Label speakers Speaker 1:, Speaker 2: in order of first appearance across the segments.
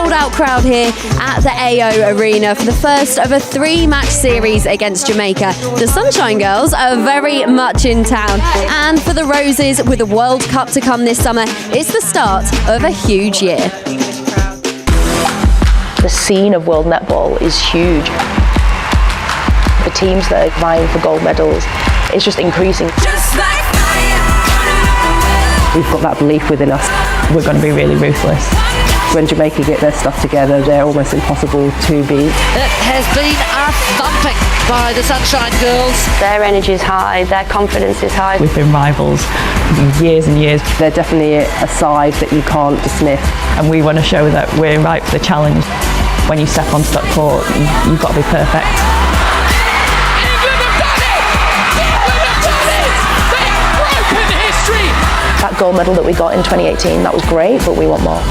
Speaker 1: sold-out crowd here at the AO Arena for the first of a 3-match series against Jamaica. The Sunshine Girls are very much in town, and for the Roses, with the World Cup to come this summer, it's the start of a huge year.
Speaker 2: The scene of World Netball is huge. The teams that are vying for gold medals, it's just increasing.
Speaker 3: We've got that belief within us. We're going to be really ruthless. When Jamaica get their stuff together, they're almost impossible to beat.
Speaker 4: It has been a thumping by the Sunshine Girls.
Speaker 2: Their energy is high, their confidence is high.
Speaker 3: We've been rivals for years and years. They're definitely a side that you can't dismiss. And we want to show that we're right for the challenge. When you step on Stock Court, you've got to be perfect.
Speaker 2: That gold medal that we got in 2018, that was great, but we want more.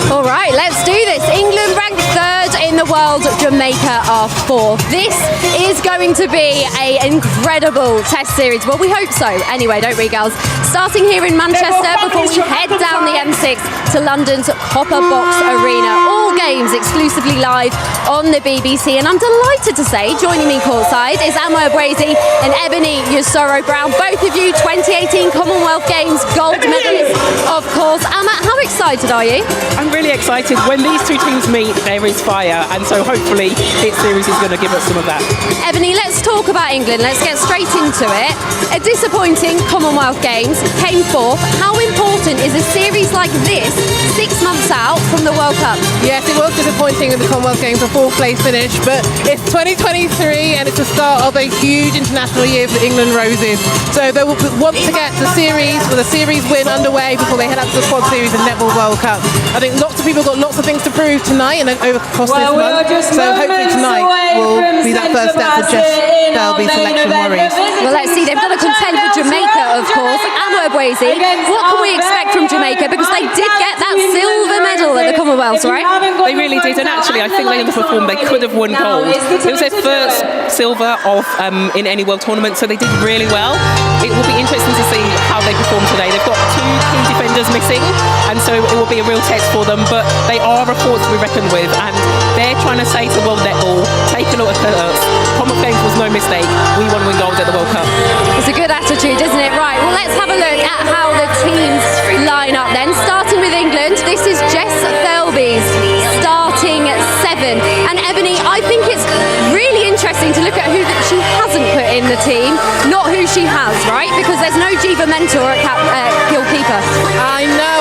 Speaker 1: All right, let's do this. England ranked 3rd in the world, Jamaica are 4th. This is going to be an incredible test series. Well, we hope so. Anyway, don't we, girls? Starting here in Manchester before we head down the M6 to London's Copper Box Arena. All games exclusively live on the BBC. And I'm delighted to say, joining me courtside is Amma Brazy and Ebony Yusoro Brown. Both of you 2018 Commonwealth Games gold medalists, of course. Amma, how excited are you?
Speaker 5: I'm really excited. When these two teams meet, there is fire, and so hopefully this series is going to give us some of that.
Speaker 1: Ebony, let's talk about England. Let's get straight into it. A disappointing Commonwealth Games, came 4th. How important is a series like this 6 months out from the World Cup?
Speaker 6: Yes, it was disappointing in the Commonwealth Games, a 4th place finish, but it's 2023 and it's the start of a huge international year for England Roses. So they will want to get the series with a series win underway before they head out to the Quad Series and Netball World Cup. I think lots of people got lots of things to prove tonight and across this month. So hopefully tonight will be that first step for Jess Delby's selection worries.
Speaker 1: Well, let's see. They've got to contend with Jamaica, of course. Amma Brazy, what can we expect from Jamaica? Because they did get that silver medal at the Commonwealth, right?
Speaker 5: They really did, and actually I think they underperformed. They could have won gold. It was their first silver in any world tournament, so they did really well. It will be interesting to see how they perform today. They've got 2 key defenders missing, and so it will be a real test for them, but they are a force to be reckoned with, and they're trying to say to World Netball, take a look at us. Commonwealth Games was no mistake. We want to win gold at the World Cup.
Speaker 1: It's a good attitude, isn't it? Right, well, let's have a look at how the teams line up then. Starting with England, this is Jess Thirlby's starting 7. And Ebony, I think it's really interesting to look at who she hasn't put in the team, not who she has, right? Because there's no Jiva Mentor at goalkeeper.
Speaker 6: I know.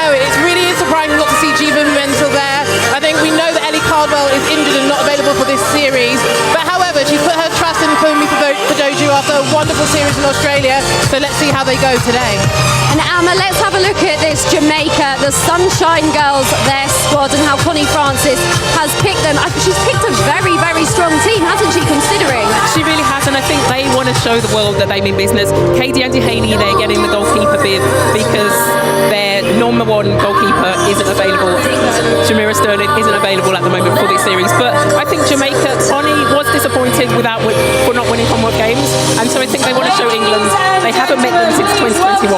Speaker 6: It really is surprising not to see Jiva Mentor there. I think we know that Ellie Cardwell is injured and not available for this series. But however, she put her trust in Kumi Padoju after a wonderful series in Australia. So let's see how they go today.
Speaker 1: And Amma, let's have a look at this Jamaica, the Sunshine Girls, their squad, and how Connie Francis has picked them. She's picked a very, very strong team, hasn't she, considering?
Speaker 5: She really has, and I think they want to show the world that they mean business. Katie Andy-Haney, they're getting the goalkeeper bid because their number 1 goalkeeper isn't available. Shamira Sterling isn't available at the moment for this series, but I think Jamaica, Connie was disappointed for not winning Commonwealth Games, and so I think they want to show England they haven't met them since 2021.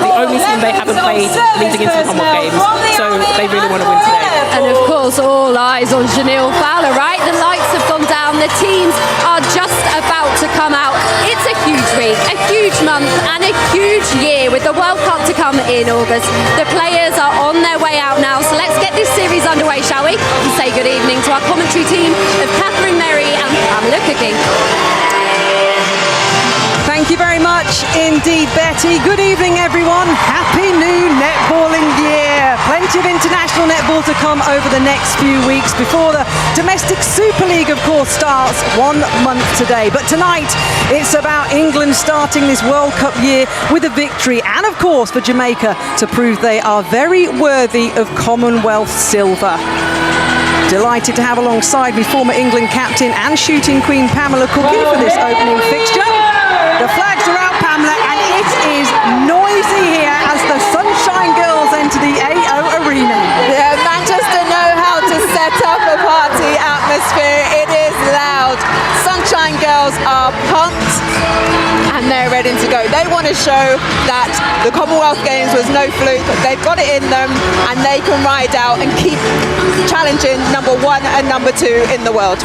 Speaker 5: The only team they haven't played leading into the Commonwealth Games, so they really want to win today.
Speaker 1: And of course, all eyes on Janelle Fowler, right? The lights have gone down, the teams are just about to come out. It's a huge week, a huge month, and a huge year with the World Cup to come in August. The players are on their way out now, so let's get this series underway, shall we? And say good evening to our commentary team of Catherine Merry and Pamela Cooking.
Speaker 7: Thank you very much indeed, Betty. Good evening, everyone. Happy new netballing year. Plenty of international netball to come over the next few weeks before the domestic Super League, of course, starts 1 month today. But tonight, it's about England starting this World Cup year with a victory, and of course for Jamaica to prove they are very worthy of Commonwealth silver. Delighted to have alongside me former England captain and shooting queen Pamela Cooking for this opening fixture. The flags are out, Pamela, and it is noisy here as the Sunshine Girls enter the AO Arena.
Speaker 8: Yeah, Manchester know how to set up a party atmosphere. It is loud. Sunshine Girls are pumped and they're ready to go. They want to to show that the Commonwealth Games was no fluke. They've got it in them, and they can ride out and keep challenging number 1 and number 2 in the world.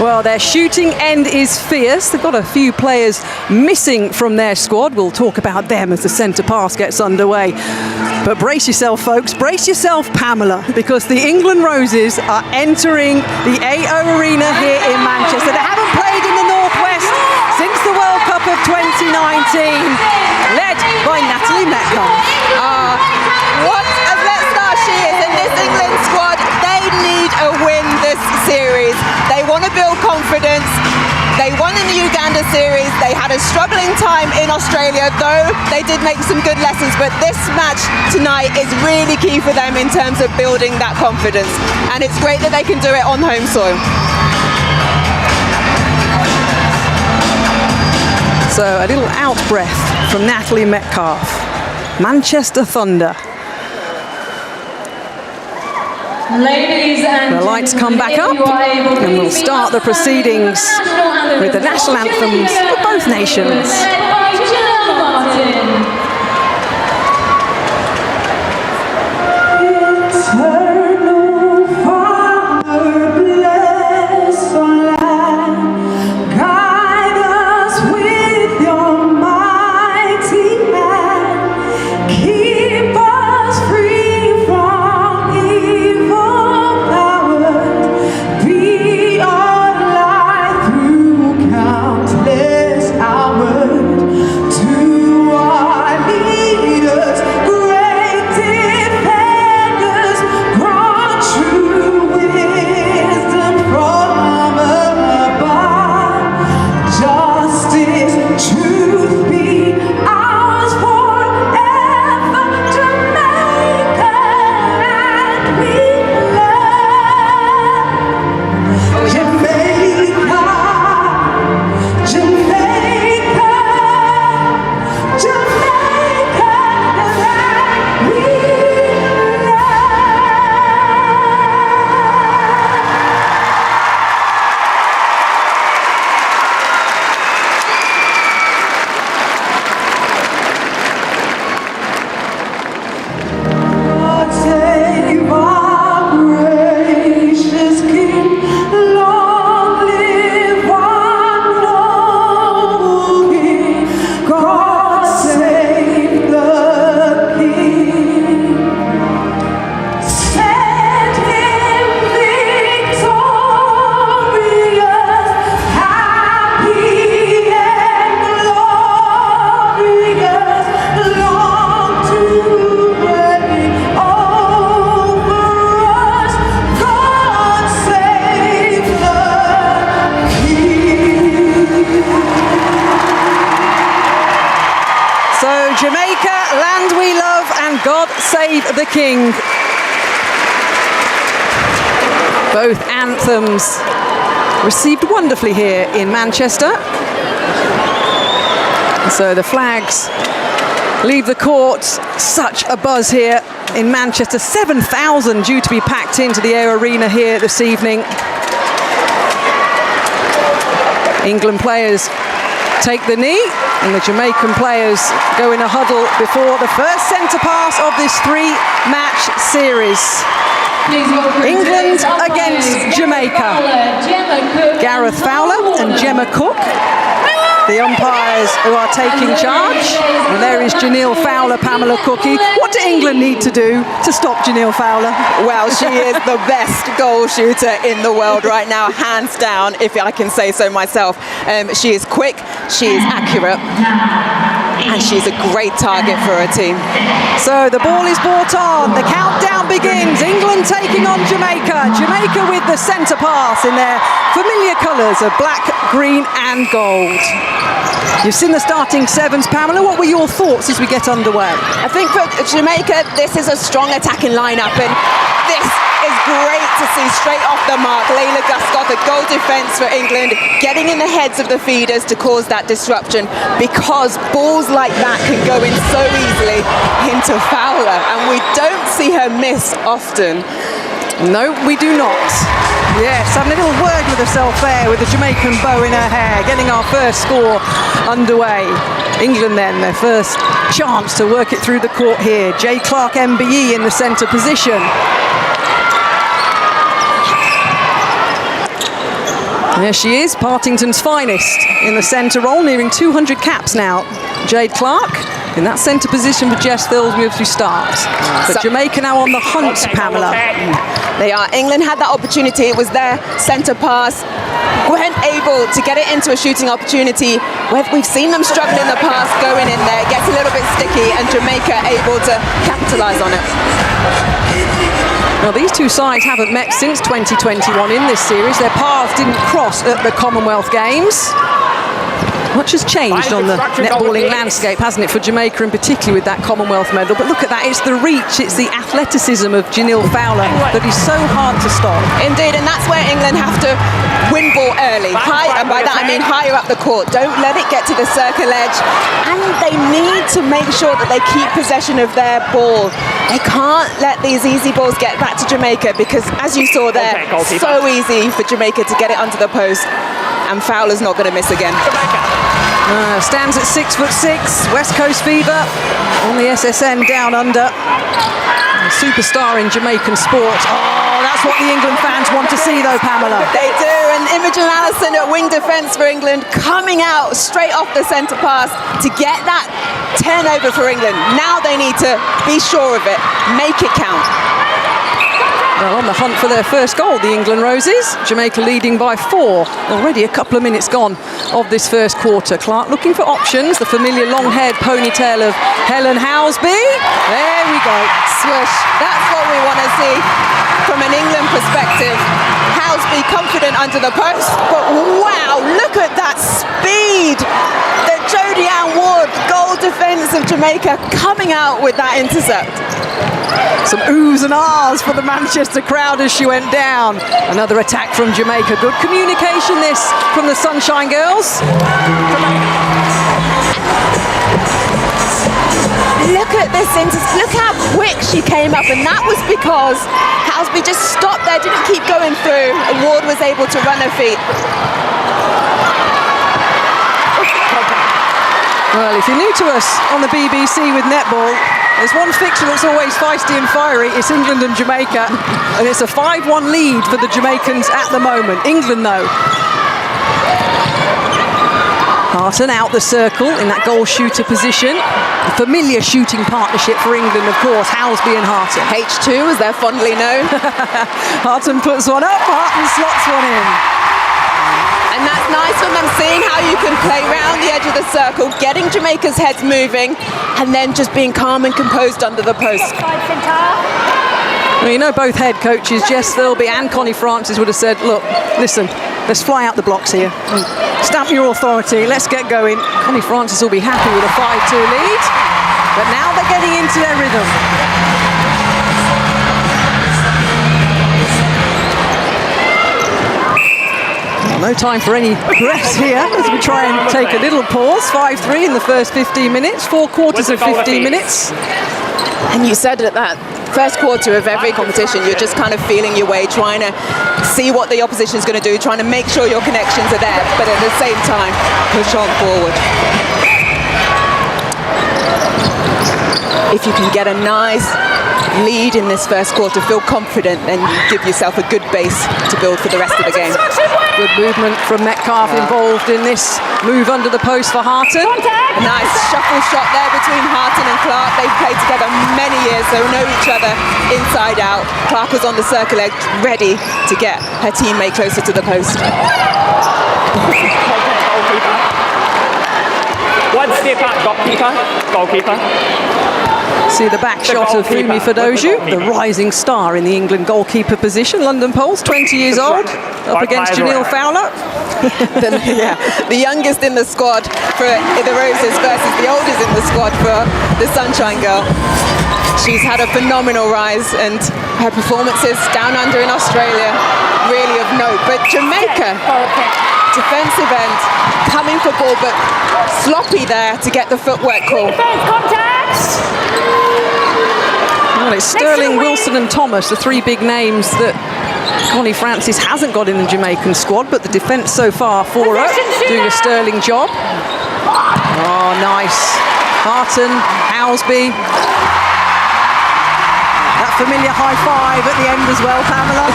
Speaker 7: Well, their shooting end is fierce. They've got a few players missing from their squad. We'll talk about them as the centre pass gets underway. But brace yourself, folks. Brace yourself, Pamela, because the England Roses are entering the AO Arena here in Manchester. They haven't played in the Northwest since the World Cup of 2019, led by Natalie Metcalfe.
Speaker 8: What a Let's Start she is in this England squad. They need a win this series. They want to build confidence. They won in the Uganda series. They had a struggling time in Australia, though they did make some good lessons. But this match tonight is really key for them in terms of building that confidence. And it's great that they can do it on home soil.
Speaker 7: So a little out breath from Natalie Metcalfe. Manchester Thunder.
Speaker 9: Ladies and
Speaker 7: the lights come back up and we'll start the proceedings with the national anthems for both nations. Jamaica, land we love, and God save the King. Both anthems received wonderfully here in Manchester. So the flags leave the court. Such a buzz here in Manchester. 7,000 due to be packed into the AO Arena here this evening. England players take the knee, and the Jamaican players go in a huddle before the first centre pass of this 3-match series. England against Jamaica. Gareth Fowler and Gemma Cook, the umpires who are taking charge. And there is Janelle Fowler, Pamela Cookie. What do England need to do to stop Janelle Fowler?
Speaker 8: Well, she is the best goal shooter in the world right now, hands down, if I can say so myself. She is quick, she is accurate, and she's a great target for her team.
Speaker 7: So the ball is brought on, the countdown begins. England taking on Jamaica. Jamaica with the centre pass in their familiar colours of black, green and gold. You've seen the starting sevens, Pamela. What were your thoughts as we get underway?
Speaker 8: I think for Jamaica, this is a strong attacking lineup, and this is great to see straight off the mark. Layla Guscott, the goal defence for England, getting in the heads of the feeders to cause that disruption, because balls like that can go in so easily into Fowler, and we don't see her miss often.
Speaker 7: No, we do not. Yes, having a little word with herself there with the Jamaican bow in her hair, getting our first score underway. England then, their first chance to work it through the court here. Jay Clark MBE in the centre position. There she is, Partington's finest in the centre role, nearing 200 caps now. Jade Clark in that centre position for Jess Thilsby as we start. But Jamaica now on the hunt, Pamela.
Speaker 8: They are. England had that opportunity. It was their centre pass. Weren't able to get it into a shooting opportunity. We've seen them struggle in the past, going in there. It gets a little bit sticky, and Jamaica able to capitalise on it.
Speaker 7: Now, these two sides haven't met since 2021 in this series. Their paths didn't cross at the Commonwealth Games. Much has changed on the netballing landscape, hasn't it, for Jamaica, and particularly with that Commonwealth medal. But look at that, it's the reach, it's the athleticism of Janelle Fowler that is so hard to stop.
Speaker 8: Indeed, and that's where England have to win ball early. And by that I mean higher up the court. Don't let it get to the circle edge. And they need to make sure that they keep possession of their ball. They can't let these easy balls get back to Jamaica, because as you saw there, so easy for Jamaica to get it onto the post. And Fowler's not going to miss again.
Speaker 7: Stands at 6'6", West Coast fever on the SSN Down Under. A superstar in Jamaican sports. Oh, that's what the England fans want to see though, Pamela.
Speaker 8: They do, and Imogen Allison at wing defence for England, coming out straight off the centre pass to get that turnover for England. Now they need to be sure of it, make it count.
Speaker 7: They're on the hunt for their first goal, the England Roses. Jamaica leading by 4. Already a couple of minutes gone of this first quarter. Clark looking for options. The familiar long-haired ponytail of Helen Housby. There we go.
Speaker 8: Swish. That's what we want to see from an England perspective. Housby confident under the post. But wow, look at that speed that Jodie Ann Ward, goal defence of Jamaica, coming out with that intercept.
Speaker 7: Some oohs and ahs for the Manchester crowd as she went down. Another attack from Jamaica. Good communication this from the Sunshine Girls.
Speaker 8: Look at this look how quick she came up, and that was because Housby just stopped there, didn't keep going through, and Ward was able to run her feet.
Speaker 7: Well, if you're new to us on the BBC with netball, there's one fixture that's always feisty and fiery. It's England and Jamaica, and it's a 5-1 lead for the Jamaicans at the moment. England, though. Harton out the circle in that goal shooter position. A familiar shooting partnership for England, of course, Housby and Harton.
Speaker 8: H2, as they're fondly known.
Speaker 7: Harton puts one up, Harton slots one in.
Speaker 8: And that's nice from them, seeing how you can play round the edge of the circle, getting Jamaica's heads moving, and then just being calm and composed under the post.
Speaker 7: Well, you know, both head coaches, Jess Thilsby and Connie Francis, would have said, look, listen, let's fly out the blocks here. Stamp your authority, let's get going. Connie Francis will be happy with a 5-2 lead, but now they're getting into their rhythm. No time for any rest here as we try and take a little pause. 5-3 in the first 15 minutes, 4 quarters of 15 minutes.
Speaker 8: And you said at that first quarter of every competition, you're just kind of feeling your way, trying to see what the opposition's going to do, trying to make sure your connections are there, but at the same time, push on forward. If you can get a nice lead in this first quarter, feel confident, then you give yourself a good base to build for the rest of the game.
Speaker 7: Good movement from Metcalf involved in this move under the post for Harton.
Speaker 8: A nice shuffle shot there between Harton and Clark. They've played together many years, so know each other inside out. Clark was on the circle edge, ready to get her teammate closer to the post.
Speaker 10: One step up, goalkeeper.
Speaker 7: See the back shot of Fumi Fadoju, the rising star in the England goalkeeper position. London Poles, 20 years old, up against Janelle Fowler.
Speaker 8: The youngest in the squad for the Roses versus the oldest in the squad for the Sunshine Girl. She's had a phenomenal rise, and her performances down under in Australia really of note. But Jamaica, defensive end, coming for ball, but sloppy there to get the footwork call.
Speaker 7: Well, it's Sterling, Wilson and Thomas, the three big names that Connie Francis hasn't got in the Jamaican squad, but the defence so far for her, doing a sterling job. Oh, nice. Harton, Housby. That familiar high five at the end as well, Pamela.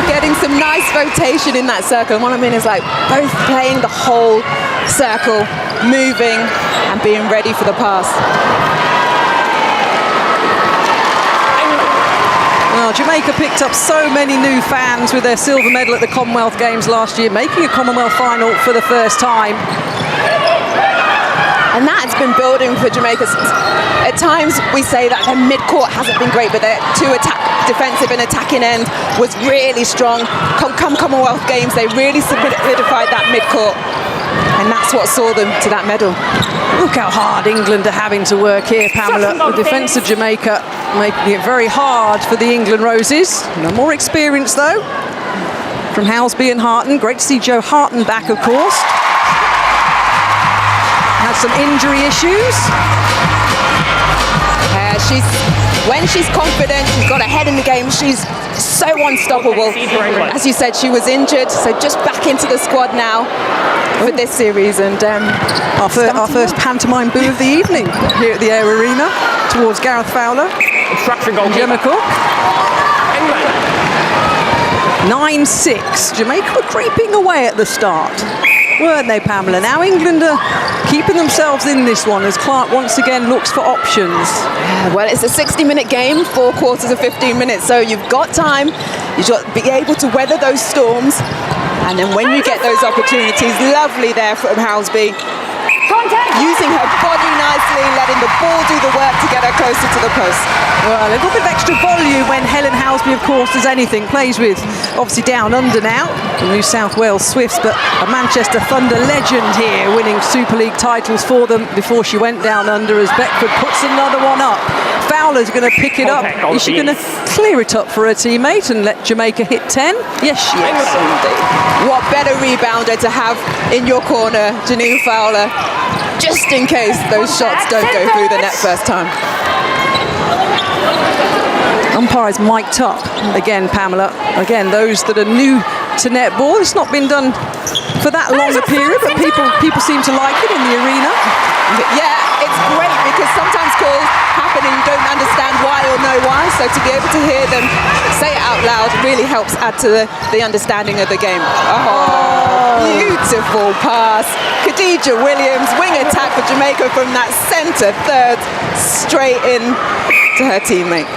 Speaker 8: Getting some nice rotation in that circle. And what I mean is like both playing the whole circle, moving and being ready for the pass.
Speaker 7: Well, Jamaica picked up so many new fans with their silver medal at the Commonwealth Games last year, making a Commonwealth final for the first time.
Speaker 8: And that's been building for Jamaica. At times we say that their mid-court hasn't been great, but their defensive and attacking end was really strong. Come Commonwealth Games, they really solidified that mid-court. And that's what saw them to that medal.
Speaker 7: Look how hard England are having to work here, Pamela. The defence of Jamaica making it very hard for the England Roses. No more experience, though, from Housby and Harton. Great to see Joe Harton back, of course. Had some injury issues.
Speaker 8: When she's confident, she's got her head in the game, she's so unstoppable. As you said, she was injured, so just back into the squad now for this series. And
Speaker 7: our first pantomime boo of the evening here at the Air Arena towards Gareth Fowler and Gemma Cook. 9-6. Jamaica were creeping away at the start, weren't they, Pamela? Now England are keeping themselves in this one as Clark once again looks for options.
Speaker 8: Well, it's a 60-minute game, 4 quarters of 15 minutes, so you've got time. You've got to be able to weather those storms. And then when you get those opportunities, lovely there from Housby. Using her body nicely, letting the ball do the work to get her closer to the post.
Speaker 7: Well, a little bit of extra volume when Helen Housby, of course, does anything. Plays with, obviously, Down Under now, the New South Wales Swifts, but a Manchester Thunder legend here, winning Super League titles for them before she went Down Under, as Beckford puts another one up. Fowler's going to pick it up. Is she going to clear it up for her teammate and let Jamaica hit 10? Yes, she is.
Speaker 8: What better rebounder to have in your corner, Janine Fowler, just in case those shots don't go through the net first time.
Speaker 7: Umpires mic'd up again, Pamela. Again, those that are new to netball, it's not been done for that long a period, but people seem to like it in the arena.
Speaker 8: Yeah, it's great because sometimes calls happen and you don't understand why or know why, so to be able to hear them say it out loud really helps add to the understanding of the game. Oh, beautiful pass. Khadija Williams, wing attack for Jamaica from that centre third, straight in to her teammate.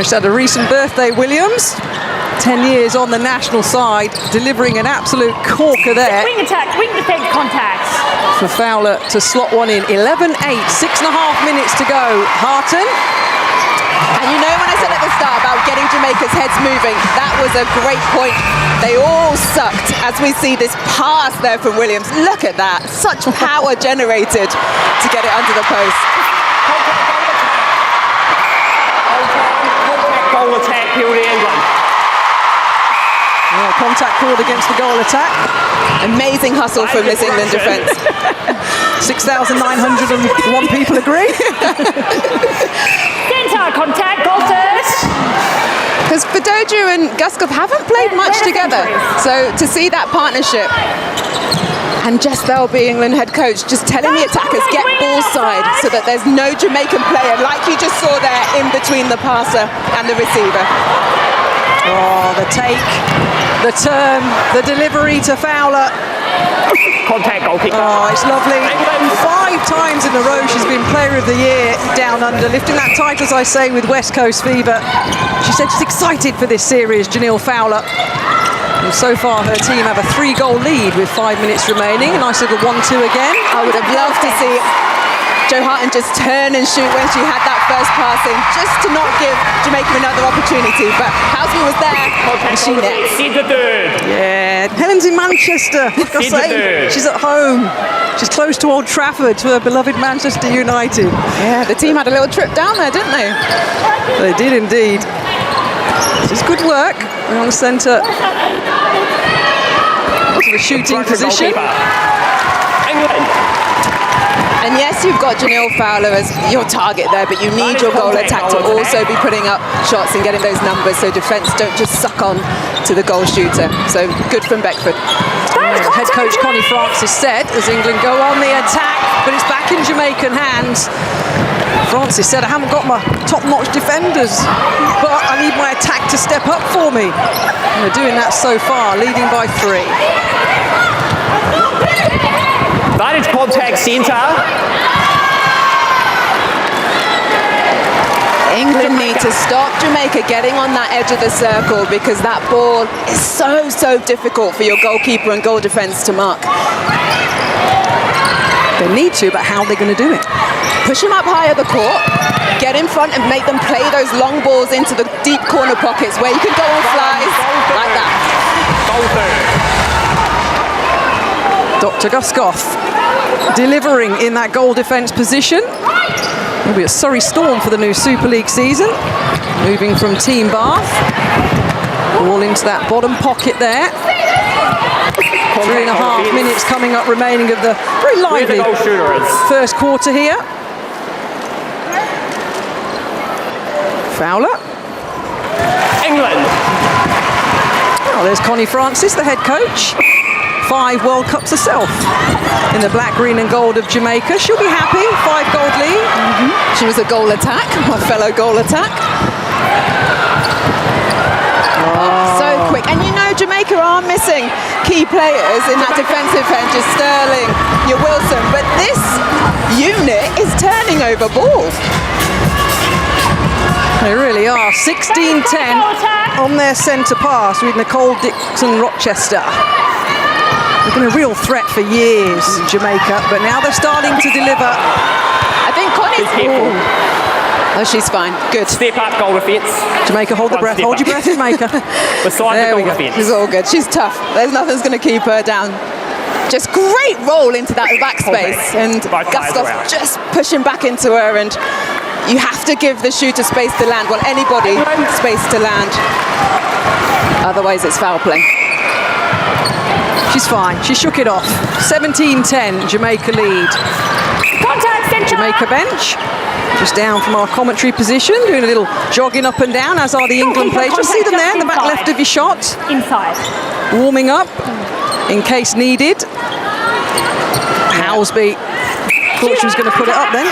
Speaker 7: She's had a recent birthday, Williams. 10 years on the national side, delivering an absolute corker there.
Speaker 9: Wing attack, wing defense contact.
Speaker 7: For Fowler to slot one in. 11-8, 6.5 minutes to go. Harton.
Speaker 8: And you know when I said at the start about getting Jamaica's heads moving, that was a great point. They all sucked as we see this pass there from Williams. Look at that, such power generated to get it under the post.
Speaker 10: Goal attack, penalty England.
Speaker 7: Yeah, contact called against the goal attack.
Speaker 8: Amazing hustle from this England defence.
Speaker 7: 6,901 people agree.
Speaker 9: Entire contact, goal first.
Speaker 8: Because Fadoju and Guskov haven't played much together. So to see that partnership, and Jess Thirlby, England head coach, just telling the attackers get ball side so that there's no Jamaican player, like you just saw there, in between the passer and the receiver.
Speaker 7: Oh, the take, the turn, the delivery to Fowler.
Speaker 10: Contact, goal kicker.
Speaker 7: Oh, it's lovely. 5 times in a row she's been Player of the Year Down Under, lifting that title, as I say, with West Coast fever. She said she's excited for this series, Janelle Fowler. And so far her team have a 3-goal lead with 5 minutes remaining. A nice little 1-2 again.
Speaker 8: I would have loved to see Jo Harton just turn and shoot when she had that first passing, just to not give Jamaica another opportunity. But Housby was there, and she nets.
Speaker 7: Yeah, Helen's in Manchester. Like I say, she's at home. She's close to Old Trafford, to her beloved Manchester United.
Speaker 8: Yeah, the team had a little trip down there, didn't they?
Speaker 7: They did indeed. This is good work. We're on the centre. To the shooting position.
Speaker 10: England.
Speaker 8: And yes, you've got Janelle Fowler as your target there, but you need your goal attack to also be putting up shots and getting those numbers so defence don't just suck on to the goal shooter. So good from Beckford.
Speaker 7: Head coach Connie Francis said as England go on the attack, but it's back in Jamaican hands. Francis said, I haven't got my top-notch defenders, but I need my attack to step up for me. And they're doing that so far, leading by 3.
Speaker 10: Advantage contact centre.
Speaker 8: England need to stop Jamaica getting on that edge of the circle because that ball is so difficult for your goalkeeper and goal defence to mark.
Speaker 7: They need to, but how are they going to do it?
Speaker 8: Push them up higher the court, get in front and make them play those long balls into the deep corner pockets where you can go on flies like that.
Speaker 7: Dr. Guskoff delivering in that goal defence position. It'll be a sorry storm for the new Super League season. Moving from Team Bath. Ball into that bottom pocket there. 3.5 minutes coming up remaining of the very lively first quarter here. Fowler.
Speaker 10: England.
Speaker 7: Oh, there's Connie Francis, the head coach. 5 World Cups herself in the black, green and gold of Jamaica. She'll be happy, 5 gold lead.
Speaker 8: She was a goal attack, my fellow goal attack. So quick. And you know Jamaica are missing key players in that defensive end, just Sterling, your Wilson. But this unit is turning over balls.
Speaker 7: They really are. 16-10 on their centre pass with Nicole Dixon-Rochester. They've been a real threat for years, Jamaica, but now they're starting to deliver.
Speaker 8: I think Connie's... Oh, she's fine. Good.
Speaker 10: Step up goal defence.
Speaker 7: Jamaica, hold the breath. Hold your breath, Jamaica.
Speaker 10: Beside the goal defence.
Speaker 8: She's all good. She's tough. There's nothing's going to keep her down. Just great roll into that backspace. And Guskoff just pushing back into her. And you have to give the shooter space to land. Well, anybody space to land. Otherwise, it's foul play.
Speaker 7: She's fine. She shook it off. 17-10, Jamaica lead.
Speaker 9: Contact centre.
Speaker 7: Jamaica bench. Just down from our commentary position, doing a little jogging up and down, as are the England players. Just see them there in the back left of your shot.
Speaker 9: Inside.
Speaker 7: Warming up in case needed. Howsby thought she was going to put it up then.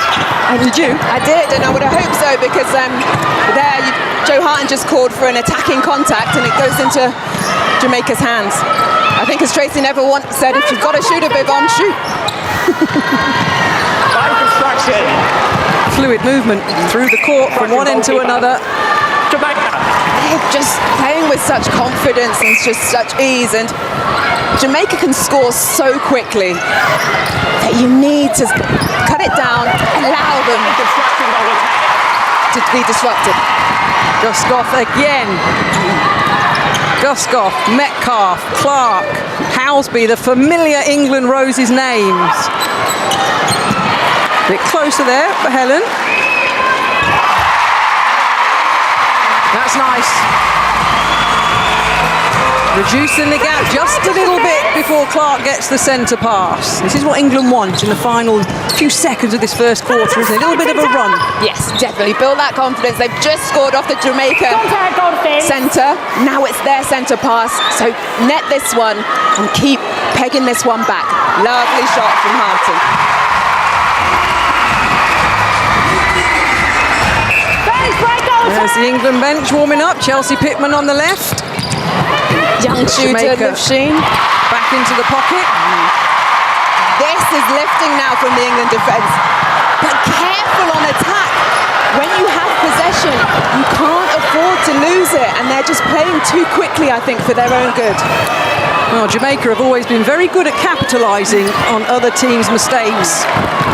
Speaker 7: Did you?
Speaker 8: I did, and I would have hoped so because Joe Harton just called for an attacking contact and it goes into Jamaica's hands. I think as Tracy Neville once said, if you've got a shooter bib on, shoot.
Speaker 10: Construction.
Speaker 7: Fluid movement through the court from one end to another.
Speaker 10: Jamaica.
Speaker 8: They're just playing with such confidence and just such ease, and Jamaica can score so quickly that you need to cut it down, allow them to be disrupted.
Speaker 7: Guskoff again. Guskoff, Metcalf, Clark, Howsby, the familiar England Roses names. A bit closer there for Helen. That's nice. Reducing the gap just a little bit before Clark gets the centre pass. This is what England want in the final few seconds of this first quarter, isn't it? A little bit of a run.
Speaker 8: Yes, definitely. Build that confidence. They've just scored off the Jamaica centre. Now it's their centre pass. So net this one and keep pegging this one back. Lovely shot from Harton.
Speaker 7: There's the England bench warming up. Chelsea Pittman on the left.
Speaker 8: Young shooter, Liv Sheen.
Speaker 7: Back into the pocket.
Speaker 8: This is lifting now from the England defence. But careful on attack. When you have possession, you can't afford to lose it. And they're just playing too quickly, I think, for their own good.
Speaker 7: Well, Jamaica have always been very good at capitalising on other teams' mistakes.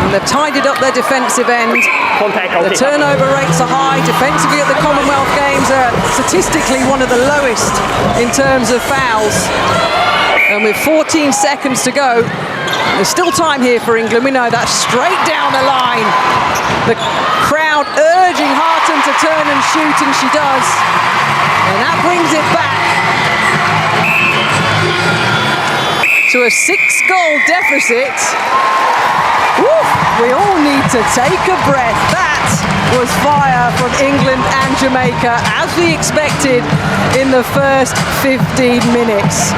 Speaker 7: And they've tidied up their defensive end. The turnover rates are high. Defensively at the Commonwealth Games are statistically one of the lowest in terms of fouls. And with 14 seconds to go, there's still time here for England. We know that. Straight down the line. The crowd urging Harton to turn and shoot, and she does. And that brings it back to a 6-goal deficit Woof, we all need to take a breath. That was fire from England and Jamaica, as we expected in the first 15 minutes.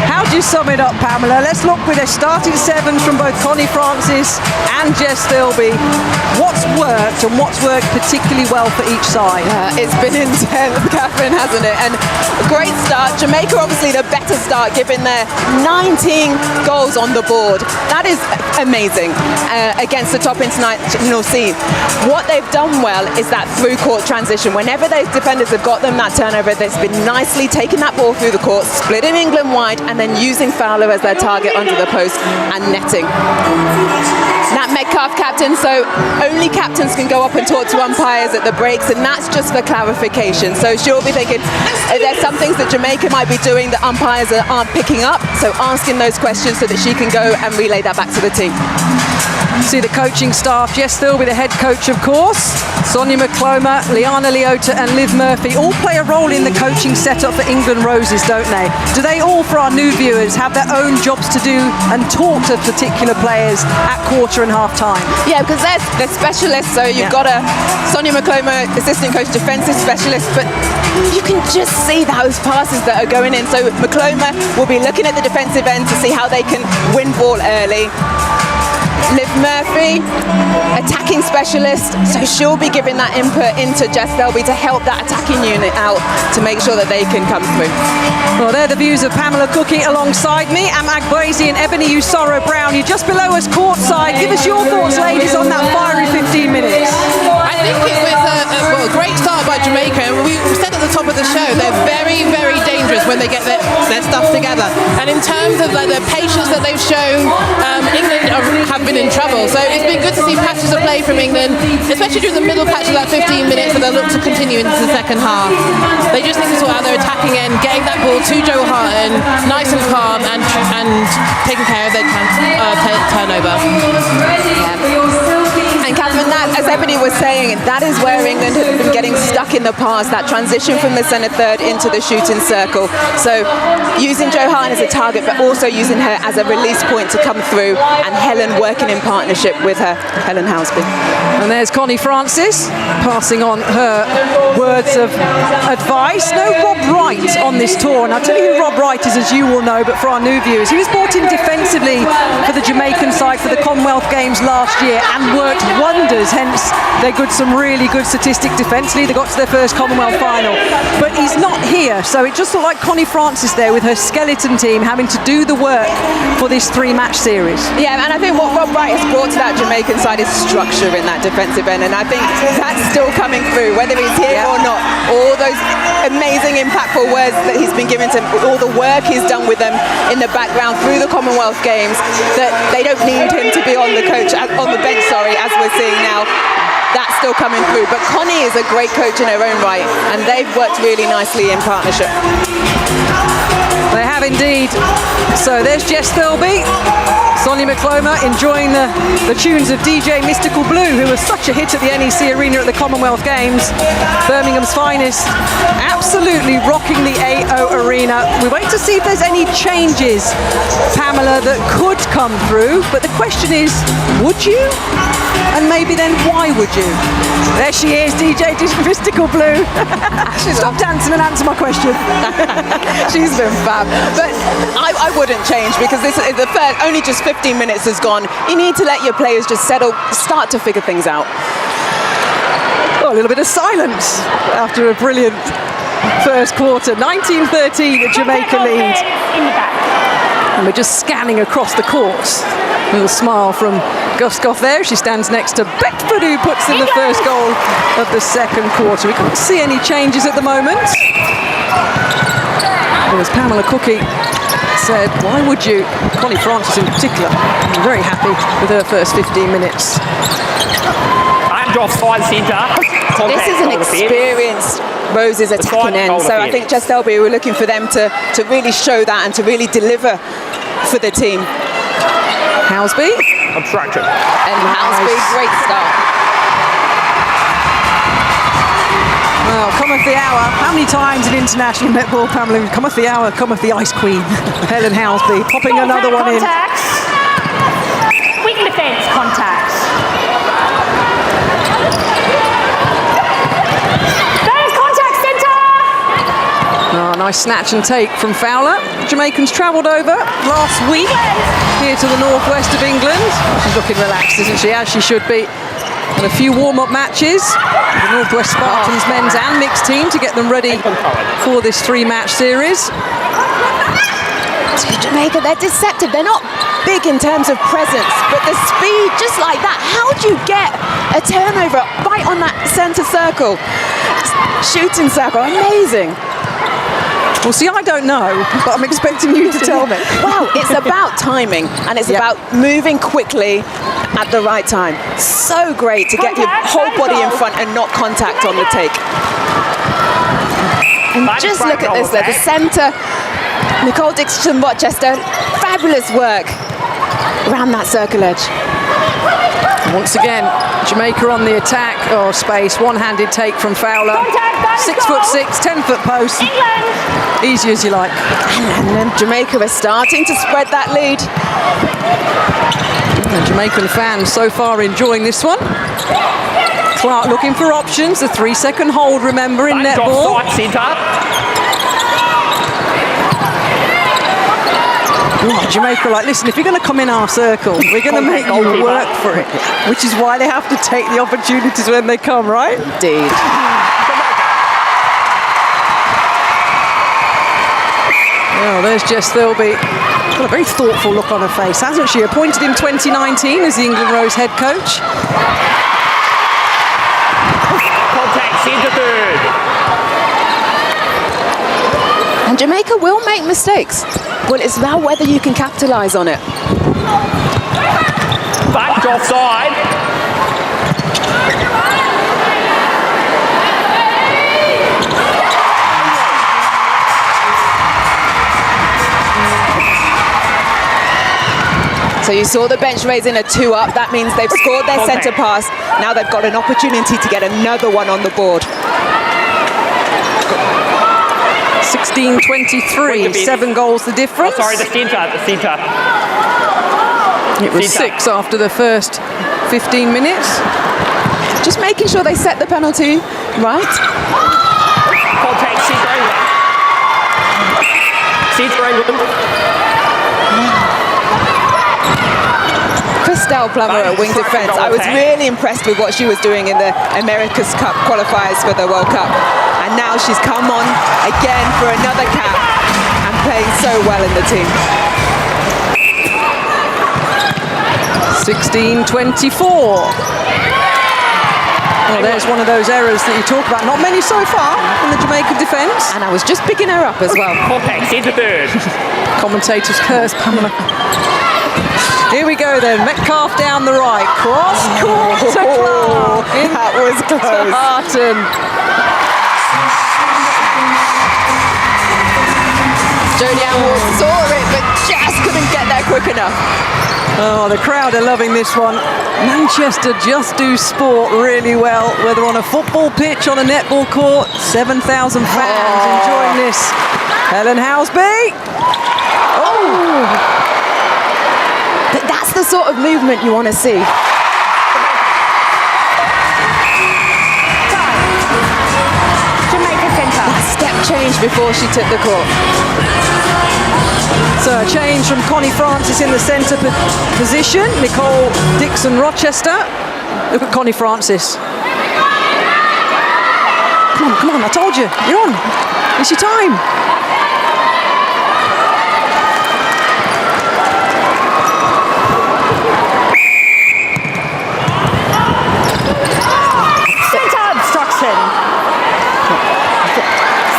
Speaker 7: How do you sum it up, Pamela? Let's look with a starting seven from both Connie Francis and Jess Thirlby. What's worked and what's worked particularly well for each side?
Speaker 8: It's been intense, Catherine, hasn't it? And a great start. Jamaica, obviously, the better start, given their 19 goals on the board. That is amazing against the top international scene. What they've done well is that through-court transition. Whenever those defenders have got them that turnover, that's been nicely taking that ball through the court, splitting England wide, and then using Fowler as their target under the post and netting. Nat Metcalf, captain, so only captains can go up and talk to umpires at the breaks, and that's just for clarification. So she'll be thinking, there's some things that Jamaica might be doing that umpires aren't picking up, so asking those questions so that she can go and relay that back to the team.
Speaker 7: See the coaching staff, Jess Thirlby, the head coach, of course. Sonia McCloma, Liana Leota and Liv Murphy all play a role in the coaching setup for England Roses, don't they? Do they all, for our new viewers, have their own jobs to do and talk to particular players at quarter and half time?
Speaker 8: Yeah, because they're specialists, so you've got a Sonia McCloma, assistant coach, defensive specialist, but you can just see those passes that are going in. So McCloma will be looking at the defensive end to see how they can win ball early. Liv Murphy, attacking specialist, so she'll be giving that input into Jess Thirlby to help that attacking unit out to make sure that they can come through.
Speaker 7: Well, they're the views of Pamela Cookie alongside me, Amak Boise and Ebony Usoro Brown. You're just below us courtside. Give us your thoughts, ladies, on that fiery 15 minutes.
Speaker 6: I think it was a great start by Jamaica. We said at the top of the show, they're very, very dangerous when they get their stuff together. And in terms of the patience that they've shown, England have been in trouble. So it's been good to see patches of play from England, especially during the middle patch of that 15 minutes, and they'll look to continue into the second half. They just need to sort out their attacking end, getting that ball to Joe Harton, nice and calm, and taking care of their turnover.
Speaker 8: And Catherine, that, as Ebony was saying, that is where England have been getting stuck in the past, that transition from the centre third into the shooting circle. So using Jo Harton as a target, but also using her as a release point to come through, and Helen working in partnership with her, Helen Housby.
Speaker 7: And there's Connie Francis passing on her words of advice. No Rob Wright on this tour, and I'll tell you who Rob Wright is, as you will know, but for our new viewers, he was brought in defensively for the Jamaican side for the Commonwealth Games last year and worked wonders, hence they got some really good statistic defensively. They got to their first Commonwealth final, but he's not here, so it just looked like Connie Francis there with her skeleton team having to do the work for this 3-match series.
Speaker 8: Yeah, and I think what Rob Wright has brought to that Jamaican side is structure in that defensive end, and I think that's still coming through, whether he's here or not. All those amazing, impactful words that he's been given to, all the work he's done with them in the background through the Commonwealth Games, that they don't need him to be on the bench, as we're seeing now. That's still coming through. But Connie is a great coach in her own right, and they've worked really nicely in partnership.
Speaker 7: They have indeed. So there's Jess Thirlby, Sonia McCloma enjoying the tunes of DJ Mystical Blue, who was such a hit at the NEC Arena at the Commonwealth Games. Birmingham's finest, absolutely rocking the AO Arena. We wait to see if there's any changes, Pamela, that could come through, but the question is, would you? And maybe then why would you? There she is, DJ Mystical Blue. Stop dancing and answer my question.
Speaker 8: She's been fab. But I wouldn't change, because this is the first, only just 15 minutes has gone. You need to let your players just settle, start to figure things out.
Speaker 7: Oh, a little bit of silence after a brilliant first quarter. 19-13 at Jamaica lead. And we're just scanning across the court. A little smile from Guskoff there. She stands next to Beckford, who puts in the first goal of the second quarter. We can't see any changes at the moment. Well, as Pamela Cookie said, why would you? Connie Francis in particular, I'm very happy with her first 15 minutes.
Speaker 10: Drops by the centre.
Speaker 8: This is an experienced Roses attacking end, so I think Jess Thirlby, we're looking for them to really show that and to really deliver for the team.
Speaker 7: Housby.
Speaker 10: Obstruction.
Speaker 8: And Housby, great start.
Speaker 7: Well, cometh the hour. How many times in international netball, Pamela? Cometh the hour, cometh the ice queen. Helen Housby popping another one in.
Speaker 9: We In defence, contact. There's contact, centre.
Speaker 11: Oh, nice snatch and take from Fowler. Jamaicans travelled over last week here to the northwest of England. She's looking relaxed, isn't she? As she should be. And a few warm-up matches. The Northwest Spartans men's and mixed team to get them ready for this 3-match series.
Speaker 8: Jamaica, they're deceptive. They're not big in terms of presence, but the speed, just like that. How do you get a turnover right on that centre circle? Shooting circle, amazing.
Speaker 11: Well, see, I don't know, but I'm expecting you to tell me.
Speaker 8: Wow, it's about timing, and it's about moving quickly at the right time. So great to get your whole body in front and not contact on the take. And just look at this there, the centre, Nicole Dixon-Rochester, fabulous work around that circle edge.
Speaker 11: Once again, Jamaica on the attack. Oh, space, one-handed take from Fowler. 6'6", 10-foot post. Easy as you like.
Speaker 8: And then Jamaica are starting to spread that lead.
Speaker 11: And Jamaican fans so far enjoying this one. Clark looking for options. A 3-second hold, remember, in netball. Oh, Jamaica like, listen, if you're going to come in our circle, we're going to make you work for it. Which is why they have to take the opportunities when they come, right?
Speaker 8: Indeed.
Speaker 11: Oh, there's Jess Thirlby. Got a very thoughtful look on her face, hasn't she? Appointed in 2019 as the England Rose head coach.
Speaker 10: Contact centre third.
Speaker 8: And Jamaica will make mistakes. Well, it's about whether you can capitalise on it.
Speaker 10: Bumped offside.
Speaker 8: So you saw the bench raising a 2-up. That means they've scored their centre pass. Now they've got an opportunity to get another one on the board.
Speaker 11: 16-23, 7 goals the difference.
Speaker 10: Oh, sorry, the centre.
Speaker 11: It was 6 after the first 15 minutes.
Speaker 8: Just making sure they set the penalty right.
Speaker 10: Contact centre England. Centre England.
Speaker 8: Christelle Plummer at wing defence. I was really impressed with what she was doing in the America's Cup qualifiers for the World Cup. And now she's come on again for another cap and playing so well in the team.
Speaker 11: 16-24. Well, there's one of those errors that you talk about. Not many so far in the Jamaican defence.
Speaker 8: And I was just picking her up as well.
Speaker 10: Contact centre third.
Speaker 11: Commentators curse Pamela. Here we go then, Metcalf down the right, cross court to Clark.
Speaker 8: That was close.
Speaker 11: Harton.
Speaker 8: Jodie Ward saw it, but just couldn't get there quick enough.
Speaker 11: Oh, the crowd are loving this one. Manchester just do sport really well, whether on a football pitch, on a netball court. 7,000 fans enjoying this. Helen Housby. Oh!
Speaker 8: But that's the sort of movement you want to see.
Speaker 9: Jamaica centre.
Speaker 8: That step change before she took the court.
Speaker 11: So a change from Connie Francis in the centre position. Nicole Dixon-Rochester. Look at Connie Francis. Come on, I told you. You're on. It's your time.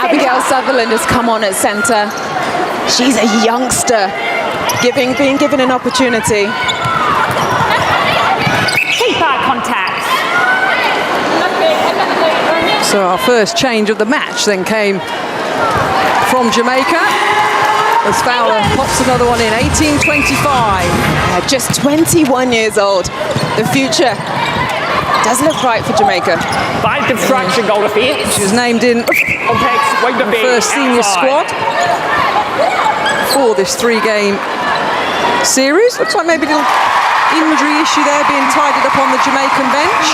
Speaker 8: Abigail Sutherland has come on at centre. She's a youngster, being given an opportunity.
Speaker 9: Keeper contact.
Speaker 11: So our first change of the match then came from Jamaica as Fowler pops another one in. 18-25.
Speaker 8: Just 21 years old. The future does look bright for Jamaica.
Speaker 10: Five construction goal defence.
Speaker 11: She was named in the first senior squad for this 3-game series. Looks like maybe a little injury issue there being tidied up on the Jamaican bench.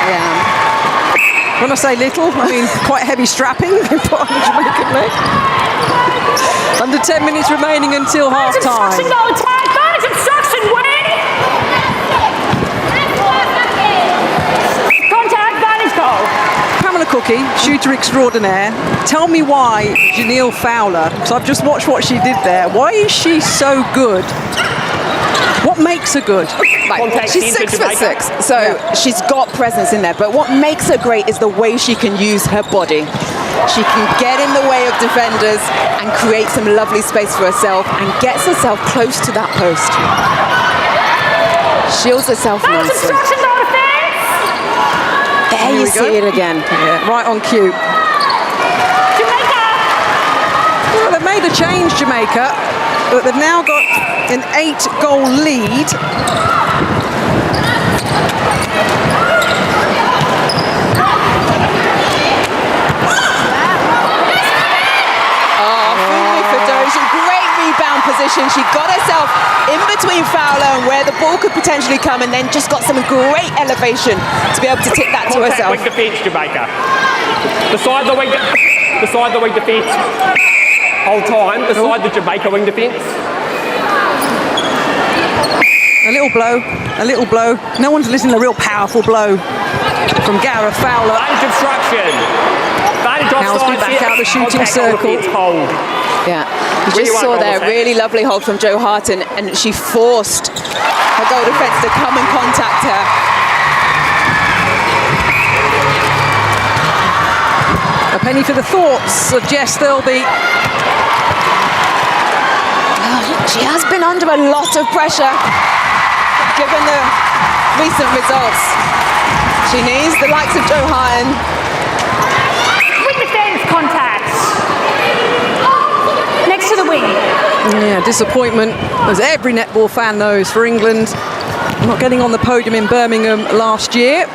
Speaker 8: Yeah.
Speaker 11: When I say little, I mean quite heavy strapping being put on the Jamaican leg. Under 10 minutes remaining until half time.
Speaker 9: Obstruction, goal attack. Advantage obstruction, win. Contact, advantage goal.
Speaker 11: Pamela Cookie, shooter extraordinaire. Tell me why Janelle Fowler, because I've just watched what she did there, why is she so good? What makes her good?
Speaker 8: Right. She's 6'6", so she's got presence in there. But what makes her great is the way she can use her body. She can get in the way of defenders and create some lovely space for herself and gets herself close to that post. Shields herself nicely.
Speaker 9: Obstruction, goal defense.
Speaker 8: There you see it again.
Speaker 11: Yeah, right on cue.
Speaker 9: Jamaica.
Speaker 11: Well, they've made a change, Jamaica, but they've now got an 8-goal lead.
Speaker 8: Great rebound position. She got herself in between Fowler and where the ball could potentially come, and then just got some great elevation to be able to tip that to herself.
Speaker 10: Wing defence, Jamaica. Beside the wing defence. Whole time, beside the Jamaica wing defence.
Speaker 11: A little blow, a little blow. No one's listening to a real powerful blow from Gareth Fowler.
Speaker 10: Advantage obstruction. Advantage offside.
Speaker 11: Back out the shooting circle.
Speaker 10: Hold.
Speaker 8: Yeah, you just saw there, really lovely hold from Jo Harton, and she forced her goal defence to come and contact her.
Speaker 11: A penny for the thoughts suggest there'll be.
Speaker 8: She has been under a lot of pressure, given the recent results. She needs the likes of Jo Harton.
Speaker 9: Wing defense contact. Next to the wing.
Speaker 11: Yeah, disappointment, as every netball fan knows, for England. Not getting on the podium in Birmingham last year.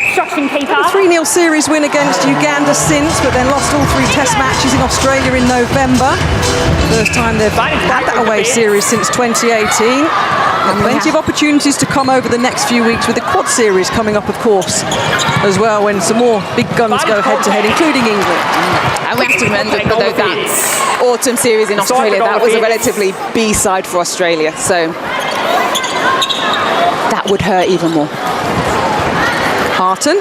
Speaker 9: Obstruction keeper.
Speaker 11: A 3-0 series win against Uganda since, but then lost all 3 test matches in Australia in November. First time they've had that away series since 2018. And plenty of opportunities to come over the next few weeks, with the quad series coming up, of course, as well, when some more big guns go head-to-head, including England.
Speaker 8: And we have to remember, though, that autumn series in Australia, that was a relatively B-side for Australia, so that would hurt even more.
Speaker 11: Harton.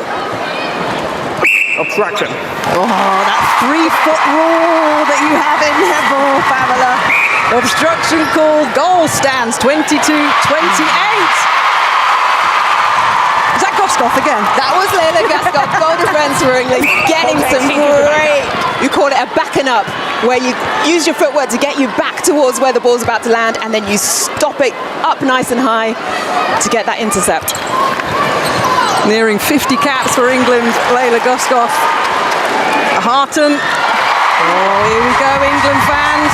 Speaker 10: Obstruction.
Speaker 11: Oh, that 3-foot rule that you have in netball, Pamela. Obstruction call, goal stands 22-28. Is that Goskov again?
Speaker 8: That was Leila Goskov, goal defence for England, getting some great, you call it a backing up, where you use your footwork to get you back towards where the ball's about to land, and then you stop it up nice and high to get that intercept.
Speaker 11: Nearing 50 caps for England, Leila Goskov. Harton. Oh, here we go, England fans.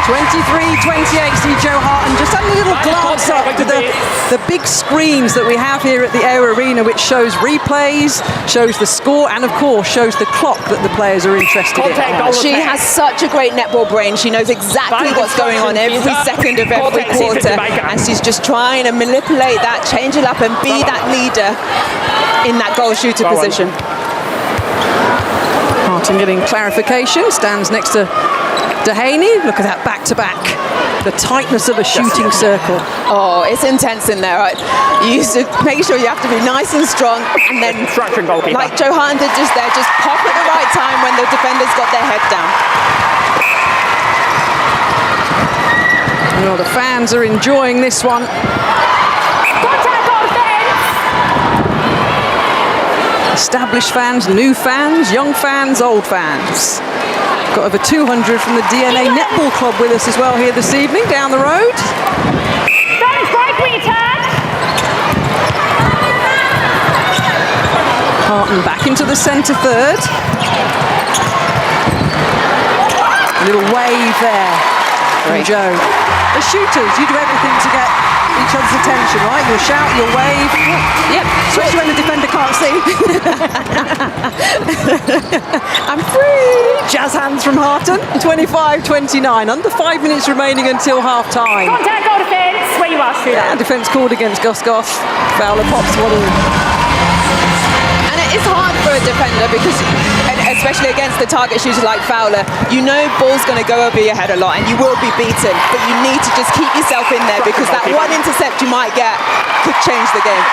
Speaker 11: 23-28, see Jo Harton just had a little glance up to the big screens that we have here at the Air Arena, which shows replays, shows the score, and of course shows the clock that the players are interested in.
Speaker 8: She has such a great netball brain. She knows exactly what's going on every second of every quarter, and she's just trying to manipulate that, change it up, and be that leader in that goal shooter position.
Speaker 11: Harton getting clarification, stands next to Dehaney. Look at that back-to-back. The tightness of a shooting circle.
Speaker 8: Oh, it's intense in there. Right? You used to make sure you have to be nice and strong, and then, like Jo Harton did just there, just pop at the right time when the defenders got their head down.
Speaker 11: Well, the fans are enjoying this one. Established fans, new fans, young fans, old fans. Got over 200 from the DNA Netball Club with us as well here this evening, down the road.
Speaker 9: Fans break, return.
Speaker 11: Harton back into the centre third. A little wave there from Jo. The shooters, you do everything to get
Speaker 7: each other's attention, right? You'll shout, you'll wave.
Speaker 8: Yep.
Speaker 7: Especially when the defender can't see.
Speaker 8: I'm free.
Speaker 7: Jazz hands from Harton. 25-29. Under 5 minutes remaining until half time.
Speaker 9: Contact, goal defence. Where you are, shooter.
Speaker 7: And defence called against Gus Goss. Fowler pops one in.
Speaker 8: And it's hard for a defender because, especially against the target shooter like Fowler, you know ball's going to go over your head a lot and you will be beaten, but you need to just keep yourself in there because that one intercept you might get could change the game.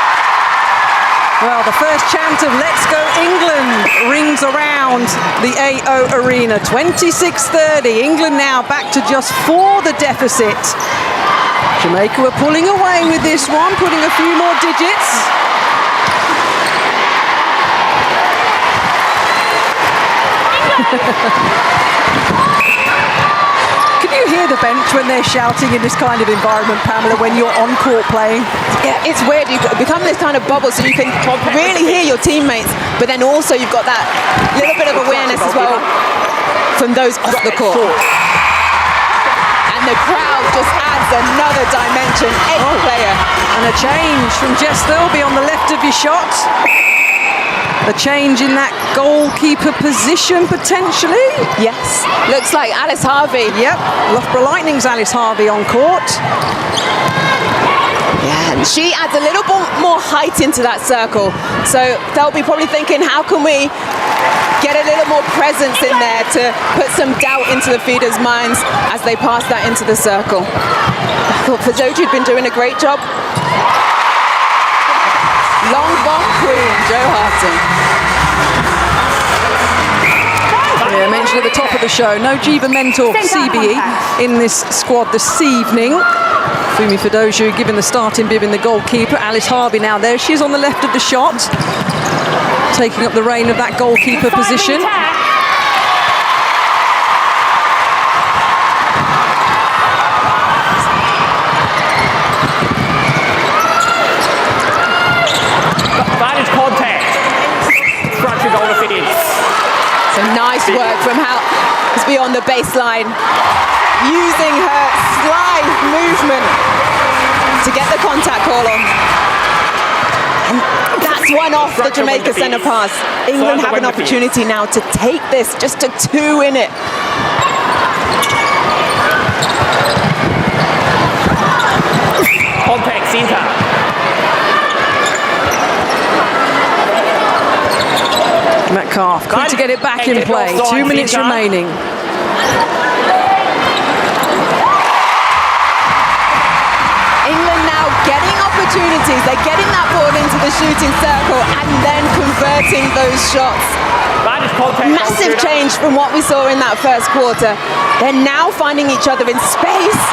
Speaker 7: Well, the first chant of Let's Go England rings around the AO Arena. 26-30. England now back to just 4 the deficit. Jamaica were pulling away with this one, putting a few more digits. Can you hear the bench when they're shouting in this kind of environment, Pamela, when you're on court playing?
Speaker 8: Yeah, it's weird. You become this kind of bubble so you can really hear your teammates, but then also you've got that little bit of awareness as well from those off the court. And the crowd just adds another dimension. Any player.
Speaker 7: And a change from Jess Thirlby on the left of your shot. The change in that goalkeeper position, potentially.
Speaker 8: Yes. Looks like Alice Harvey.
Speaker 7: Yep. Loughborough Lightning's Alice Harvey on court.
Speaker 8: Yeah, and she adds a little bit more height into that circle. So they'll be probably thinking, how can we get a little more presence in there to put some doubt into the feeders' minds as they pass that into the circle. I thought Fadoju'd been doing a great job. Long bomb queen, Joe Harton.
Speaker 7: Yeah, I mentioned at the top of the show, no Jiva Mentor CBE in this squad this evening. Fumi Fadoju giving the starting bib in the goalkeeper. Alice Harvey now there. She's on the left of the shot, taking up the reign of that goalkeeper position.
Speaker 10: Advantage contact. Structure goal defence.
Speaker 8: Some nice work from House beyond the baseline, using her slide movement to get the contact call on. And that's one off the Jamaica centre pass. England have an opportunity now to take this just to 2 in it.
Speaker 10: Contact centre.
Speaker 7: Metcalf, quick to get it back in play. 2 minutes remaining.
Speaker 8: England now getting opportunities. They're getting that ball into the shooting circle and then converting those shots. Massive change from what we saw in that first quarter. They're now finding each other in space,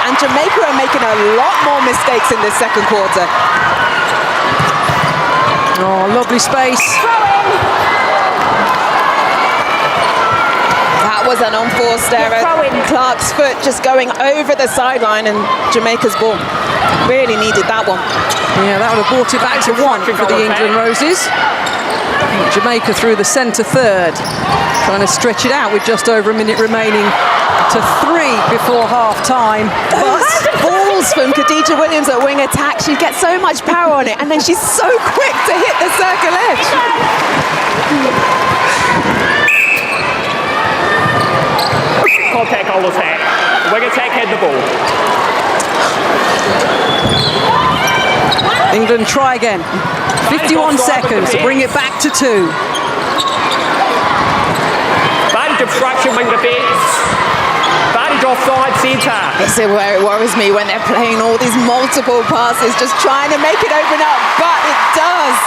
Speaker 8: and Jamaica are making a lot more mistakes in this second quarter.
Speaker 7: Oh, lovely space.
Speaker 8: That was an unforced error. Clark's foot just going over the sideline, and Jamaica's ball really needed that one.
Speaker 7: Yeah, that would have brought it back to 1 for the England Roses. Jamaica through the centre third, trying to stretch it out with just over a minute remaining to 3 before half time.
Speaker 8: But balls from Khadija Williams at wing attack. She gets so much power on it, and then she's so quick to hit the circle edge.
Speaker 10: Contact goal attack. Wing attack had the ball.
Speaker 7: England try again. 51 seconds to bring it back to 2.
Speaker 10: Advantage obstruction wing defence. Advantage offside centre.
Speaker 8: This is where it worries me when they're playing all these multiple passes, just trying to make it open up, but it does.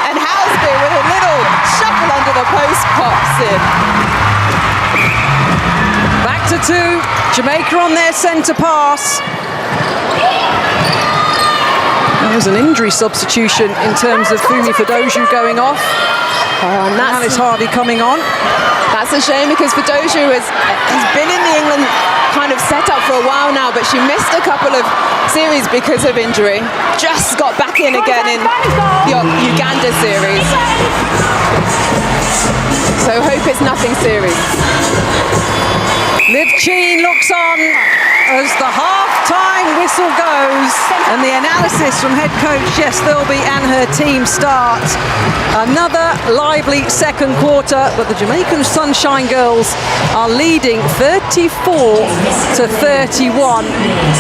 Speaker 8: And Housby with a little shuffle under the post pops in.
Speaker 7: Back to 2. Jamaica on their centre pass. There was an injury substitution in terms of Fumi Fadoju going off.
Speaker 8: And
Speaker 7: Alice Harvey coming on.
Speaker 8: That's a shame because Fadoju has been in the England kind of setup for a while now, but she missed a couple of series because of injury. Just got back in again in the Uganda series. So hope it's nothing serious.
Speaker 7: Liv Cheen looks on as the half-time whistle goes and the analysis from head coach Jess Thirlby and her team start. Another lively second quarter, but the Jamaican Sunshine Girls are leading 34-31.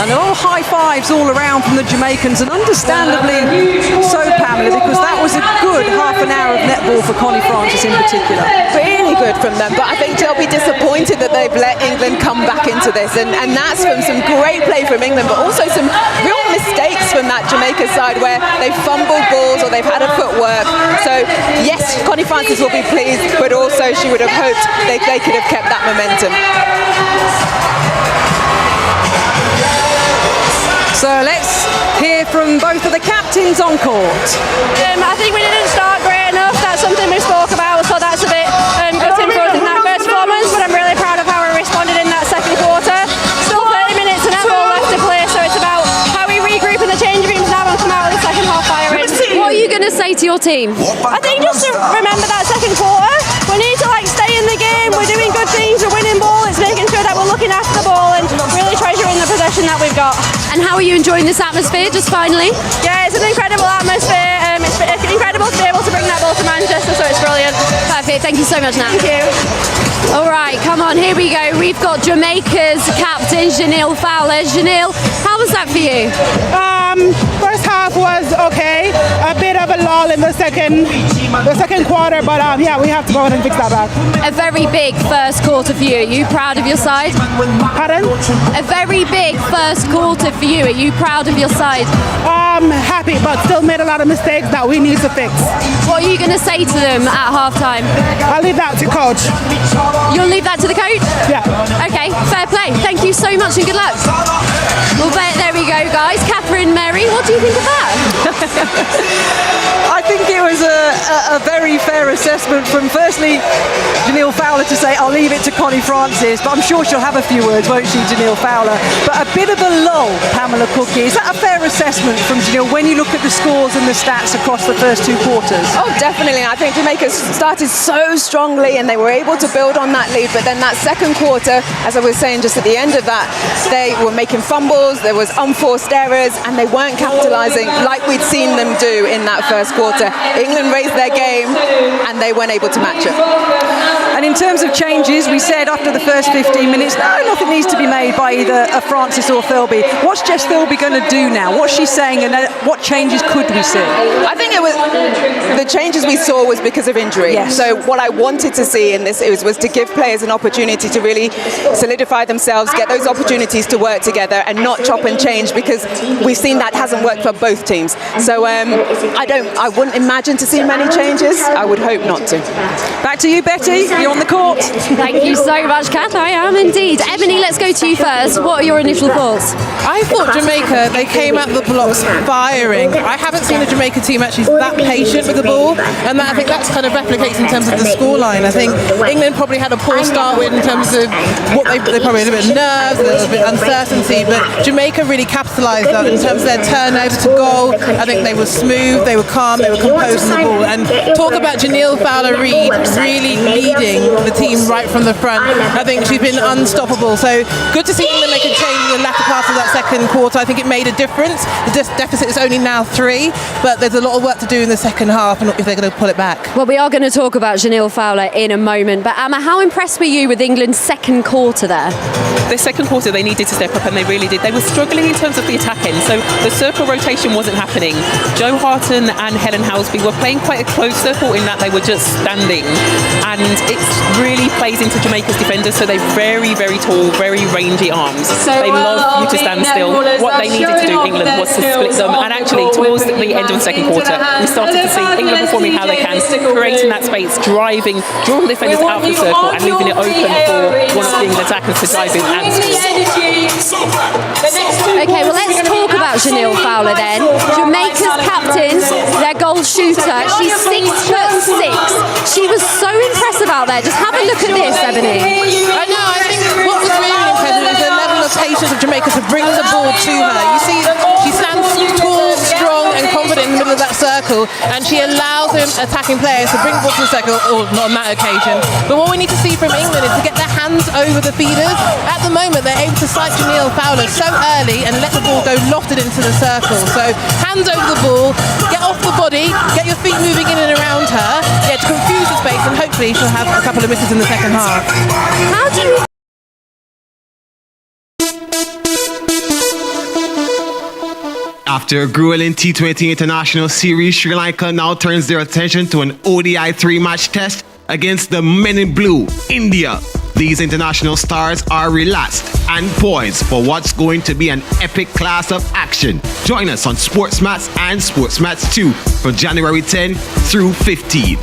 Speaker 7: And all high fives all around from the Jamaicans, and understandably so, Pamela, because that was a good half an hour of netball for Connie Francis in particular.
Speaker 8: Really good from them, but I think they'll be disappointed that they've let England come back into this, and that's from some great play from England, but also some real mistakes from that Jamaica side where they've fumbled balls or they've had a footwork. So yes, Connie Francis will be pleased, but also she would have hoped they could have kept that momentum.
Speaker 7: So let's hear from both of the captains on court.
Speaker 9: I think we didn't start great enough. That's something we spoke about, so that's a bit gutting for us in that first performance, but I'm really proud of how we responded in that second quarter. Still 30 minutes of netball left to play, so it's about how we regroup in the change rooms now and come out of the second half firing.
Speaker 1: What are you going to say to your team?
Speaker 9: I think just to remember that second quarter, we need to stay in the game. We're doing good things, we're winning ball, it's making sure that we're looking after the ball and really treasuring the possession that we've got.
Speaker 1: And how are you enjoying this atmosphere, just finally?
Speaker 9: Yeah, it's an incredible atmosphere. It's incredible to be able to bring that ball to Manchester, so it's brilliant.
Speaker 1: Perfect, thank you so much, Nat.
Speaker 9: Thank you.
Speaker 1: All right, come on, here we go. We've got Jamaica's captain, Janelle Fowler. Janelle, how was that for you?
Speaker 6: First half was okay. A bit of a lull in the second quarter, but yeah, we have to go ahead and fix that back.
Speaker 1: A very big first quarter for you. Are you proud of your side?
Speaker 6: Pardon?
Speaker 1: A very big first quarter for you. Are you proud of your side?
Speaker 6: Happy, but still made a lot of mistakes that we need to fix.
Speaker 1: What are you going to say to them at halftime?
Speaker 6: I'll leave that to coach.
Speaker 1: You'll leave that to the coach?
Speaker 6: Yeah.
Speaker 1: Okay, fair play. Thank you so much and good luck. Well, there we go, guys. Catherine, Mary, what do you think of that?
Speaker 7: I think it was a very fair assessment from, firstly, Janelle Fowler to say, I'll leave it to Connie Francis, but I'm sure she'll have a few words, won't she, Janelle Fowler? But a bit of a lull, Pamela Cookie. Is that a fair assessment from Janelle when you look at the scores and the stats across the first two quarters?
Speaker 8: Oh, definitely. I think Jamaica started so strongly and they were able to build on that lead, but then that second quarter, as I was saying just at the end of that, they were making fumbles, there was unforced errors, and they weren't capitalising like we'd seen them do in that first quarter. England raised their game and they weren't able to match it.
Speaker 7: And in terms of changes, we said after the first 15 minutes, no, nothing needs to be made by either Francis or Thirlby. What's Jess Thirlby going to do now? What's she saying, and what changes could we see?
Speaker 8: I think it was the changes we saw was because of injury.
Speaker 7: Yes.
Speaker 8: So what I wanted to see in this was to give players an opportunity to really solidify themselves, get those opportunities to work together and not chop and change, because we've seen that hasn't worked for both teams. So I wouldn't imagine to see many changes. I would hope not to.
Speaker 7: Back to you, Betty. You're on the court.
Speaker 1: Thank you so much, Kath. I am indeed. Ebony, let's go to you first. What are your initial thoughts?
Speaker 6: I thought Jamaica, they came out the blocks firing. I haven't seen a Jamaica team actually that patient with the ball, and I think that's kind of replicates in terms of the scoreline. I think England probably had a poor start with in terms of what they probably had a bit of nerves, a little bit of uncertainty, but Jamaica really capitalised on it in terms of their turnover to goal. I think they were smooth, they were calm, they were composed in the ball. And talk about Janelle Fowler-Reid really leading the team right from the front. I think she's been unstoppable. So good to see England make a change in the latter part of that second quarter. I think it made a difference. The deficit is only now 3, but there's a lot of work to do in the second half if they're going to pull it back.
Speaker 1: Well, we are going to talk about Janelle Fowler in a moment, but Emma, how impressed were you with England's second quarter there?
Speaker 5: The second quarter, they needed to step up, and they really did. They were struggling in terms of the attack end, so the circle rotation wasn't happening. Jo Harton and Helen Housby were playing quite a close circle in that they were just standing, and it really plays into Jamaica's defenders, so they're very, very tall, very rangy arms. They love you to stand still. What they needed to do, England, was to split them, and actually towards the end of the second quarter, we started to see England performing how they can, creating that space, drawing defenders out of the circle and leaving it open for one of the England attackers to dive in and score.
Speaker 1: Okay, well, let's talk about Janelle Fowler then. Jamaica's captain, their goal shooter. She's 6'6". She was so impressive out there. Just have a look at this, Ebony.
Speaker 6: I know, I think what was really impressive is the level of patience of Jamaica to bring the ball to her. You see, she stands tall, strong and confident in the middle of that circle, and she allows them attacking players to bring the ball to the circle, or not on that occasion. But what we need to see from England is to get their hands hands over the feeders. At the moment, they're able to sight Janelle Fowler so early and let the ball go lofted into the circle. So hands over the ball, get off the body, get your feet moving in and around her, to confuse the space, and hopefully she'll have a couple of misses in the second half.
Speaker 1: How do you...
Speaker 12: After a grueling T20 International Series, Sri Lanka now turns their attention to an ODI 3-match test against the Men in Blue, India. These international stars are relaxed and poised for what's going to be an epic class of action. Join us on SportsMax and SportsMax 2 from January 10 through 15.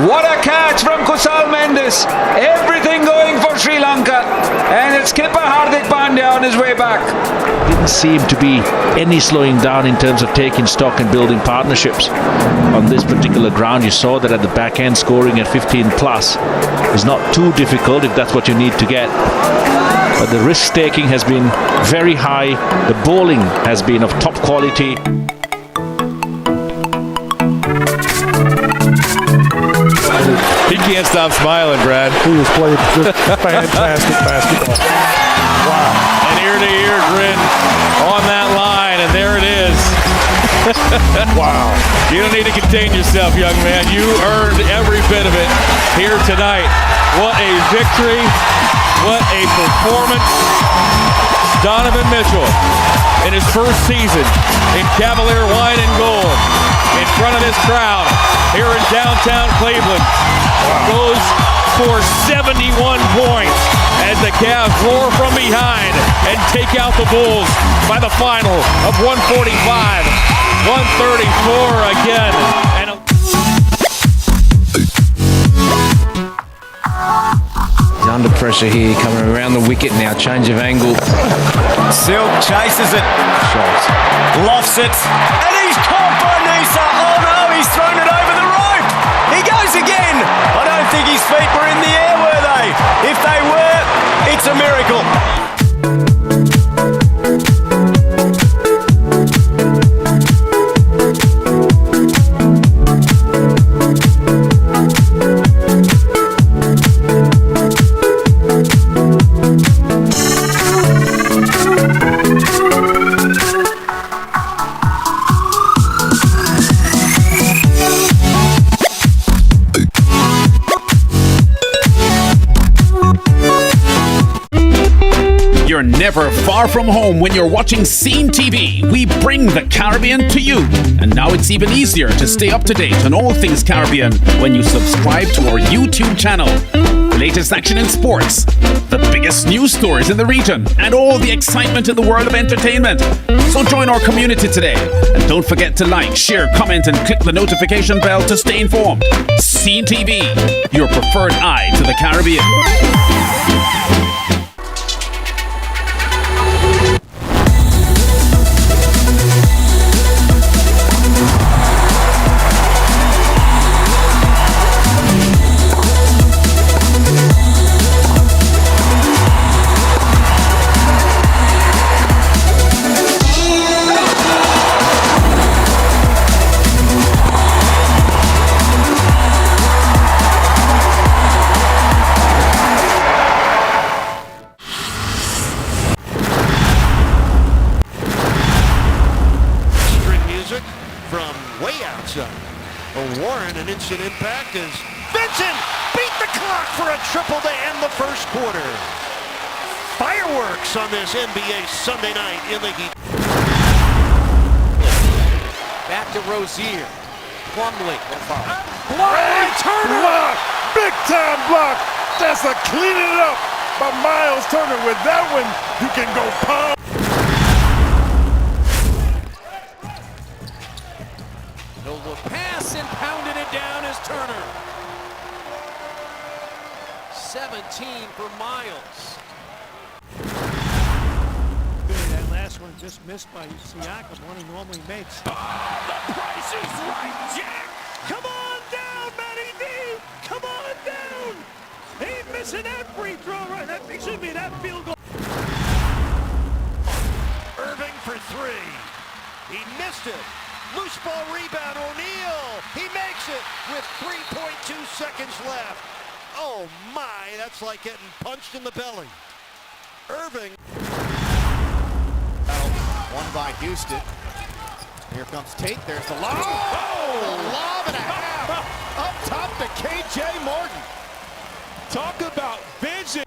Speaker 13: What a catch from Kusal Mendes. Everything going for Sri Lanka. And it's skipper Hardik Pandya on his way back.
Speaker 14: Didn't seem to be any slowing down in terms of taking stock and building partnerships. On this particular ground, you saw that at the back end, scoring at 15 plus is not too difficult if that's what you need to get. But the risk taking has been very high. The bowling has been of top quality.
Speaker 15: He can't stop smiling, Brad.
Speaker 16: He was playing just fantastic basketball.
Speaker 15: Wow. An ear-to-ear grin on that line, and there it is. Wow. You don't need to contain yourself, young man. You earned every bit of it here tonight. What a victory. What a performance. Donovan Mitchell, in his first season in Cavalier wine and gold, in front of this crowd here in downtown Cleveland, goes for 71 points as the Cavs roar from behind and take out the Bulls by the final of 145, 134 again. And
Speaker 17: he's under pressure here, coming around the wicket now, change of angle.
Speaker 18: Silk chases it, lofts it, and he's caught by Nisa. Oh no, he's thrown it over the rope. He goes again. I don't think his feet were in the air, were they? If they were, it's a miracle.
Speaker 19: You're never far from home when you're watching Scene TV. We bring the Caribbean to you. And now it's even easier to stay up to date on all things Caribbean when you subscribe to our YouTube channel. Latest action in sports, the biggest news stories in the region, and all the excitement in the world of entertainment. So join our community today. And don't forget to like, share, comment, and click the notification bell to stay informed. Scene TV, your preferred eye to the Caribbean.
Speaker 20: Warren, an instant impact as Vincent beat the clock for a triple to end the first quarter. Fireworks on this NBA Sunday night in the Heat.
Speaker 21: Back to Rozier. Plumlee.
Speaker 20: Block! Turner!
Speaker 16: Block! Big time block! That's a cleaning it up by Miles Turner. With that one, you can go pound.
Speaker 21: No look pass and pounded it down is Turner. 17 for Miles.
Speaker 20: That last one just missed by Siakam, one he normally makes.
Speaker 21: The price is right, Jack.
Speaker 20: Come on down, Matty D. Come on down. Ain't missing that free throw right. That should be that field goal. Irving for three. He missed it. Loose ball rebound, O'Neal. He makes it with 3.2 seconds left. Oh my, that's like getting punched in the belly. Irving.
Speaker 4: Won by Houston. Here comes Tate. There's the lob. Oh! The lob and a half. Up top to KJ Martin.
Speaker 16: Talk about vision.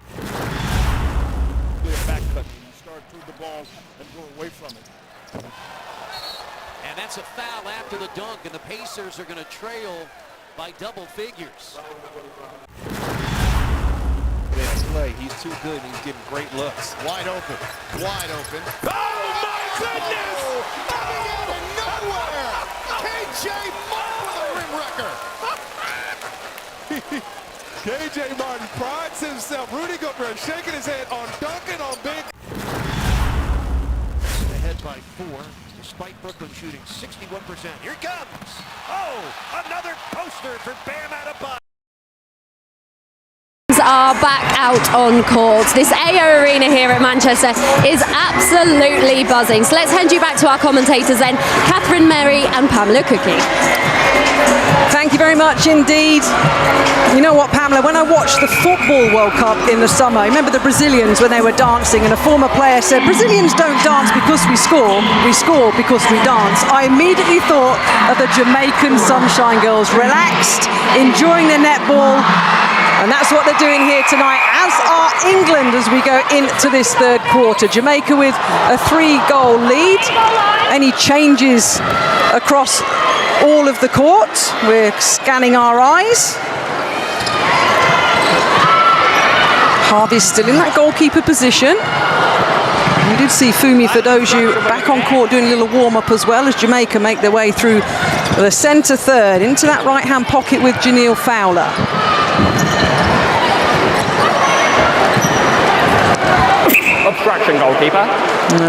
Speaker 16: Back cut. You start through the ball and go away from it.
Speaker 21: And that's a foul after the dunk, and the Pacers are going to trail by double figures.
Speaker 4: Play. He's too good. He's getting great looks. Wide open. Wide open.
Speaker 16: Oh my goodness!
Speaker 4: Coming out of nowhere! KJ Martin with a rim wrecker.
Speaker 16: KJ Martin prides himself. Rudy Gobert shaking his head on dunking on big.
Speaker 20: Ahead by 4, despite Brooklyn shooting 61%. Here comes. Oh, another poster for Bam Adebayo.
Speaker 1: Are back out on court. This AO Arena here at Manchester is absolutely buzzing. So let's hand you back to our commentators then, Catherine Merry and Pamela Cookie.
Speaker 7: Thank you very much indeed. You know what, Pamela, when I watched the Football World Cup in the summer, I remember the Brazilians when they were dancing, and a former player said, Brazilians don't dance because we score because we dance. I immediately thought of the Jamaican Sunshine Girls, relaxed, enjoying their netball. And that's what they're doing here tonight, as are England as we go into this third quarter. Jamaica with a 3-goal lead. Any changes across all of the court? We're scanning our eyes. Harvey's still in that goalkeeper position. We did see Fumi Fedoju back on court doing a little warm-up as well as Jamaica make their way through the centre third into that right-hand pocket with Janelle Fowler.
Speaker 10: Obstruction, goalkeeper.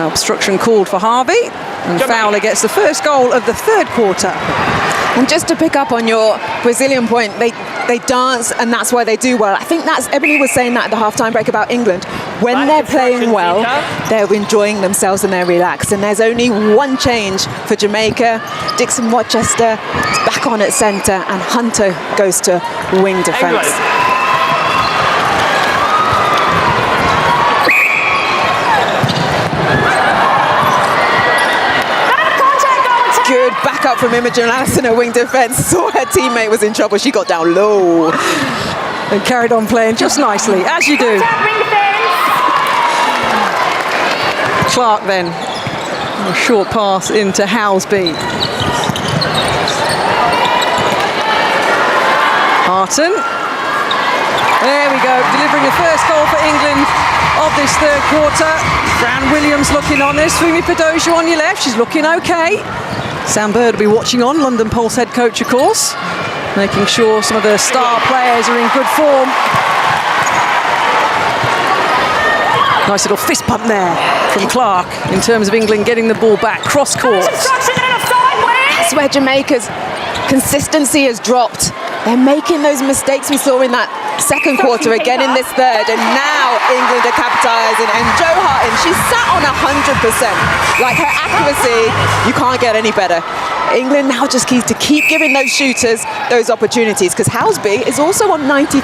Speaker 7: Obstruction called for Harvey, and Fowler gets the first goal of the third quarter.
Speaker 8: And just to pick up on your Brazilian point, they dance and that's why they do well. I think that's, Ebony was saying that at the halftime break about England. When they're playing well, they're enjoying themselves and they're relaxed. And there's only one change for Jamaica. Dixon Rochester is back on at centre and Hunter goes to wing defence. Good backup from Imogen Allison at wing defence. Saw her teammate was in trouble. She got down low.
Speaker 7: And carried on playing just nicely, as you do. Clark then. A short pass into Housby. Harton. There we go, delivering the first goal for England of this third quarter. Fran Williams looking on this. Fumi Fedoju on your left, she's looking okay. Sam Bird will be watching on, London Pulse head coach, of course, making sure some of the star players are in good form. Nice little fist pump there from Clark in terms of England getting the ball back cross court.
Speaker 8: That's where Jamaica's consistency has dropped. They're making those mistakes we saw in that second quarter again in this third, and now England are capitalising. And Jo Harton, she's sat on 100%. Like, her accuracy, you can't get any better. England now just needs to keep giving those shooters those opportunities, because Housby is also on 93%.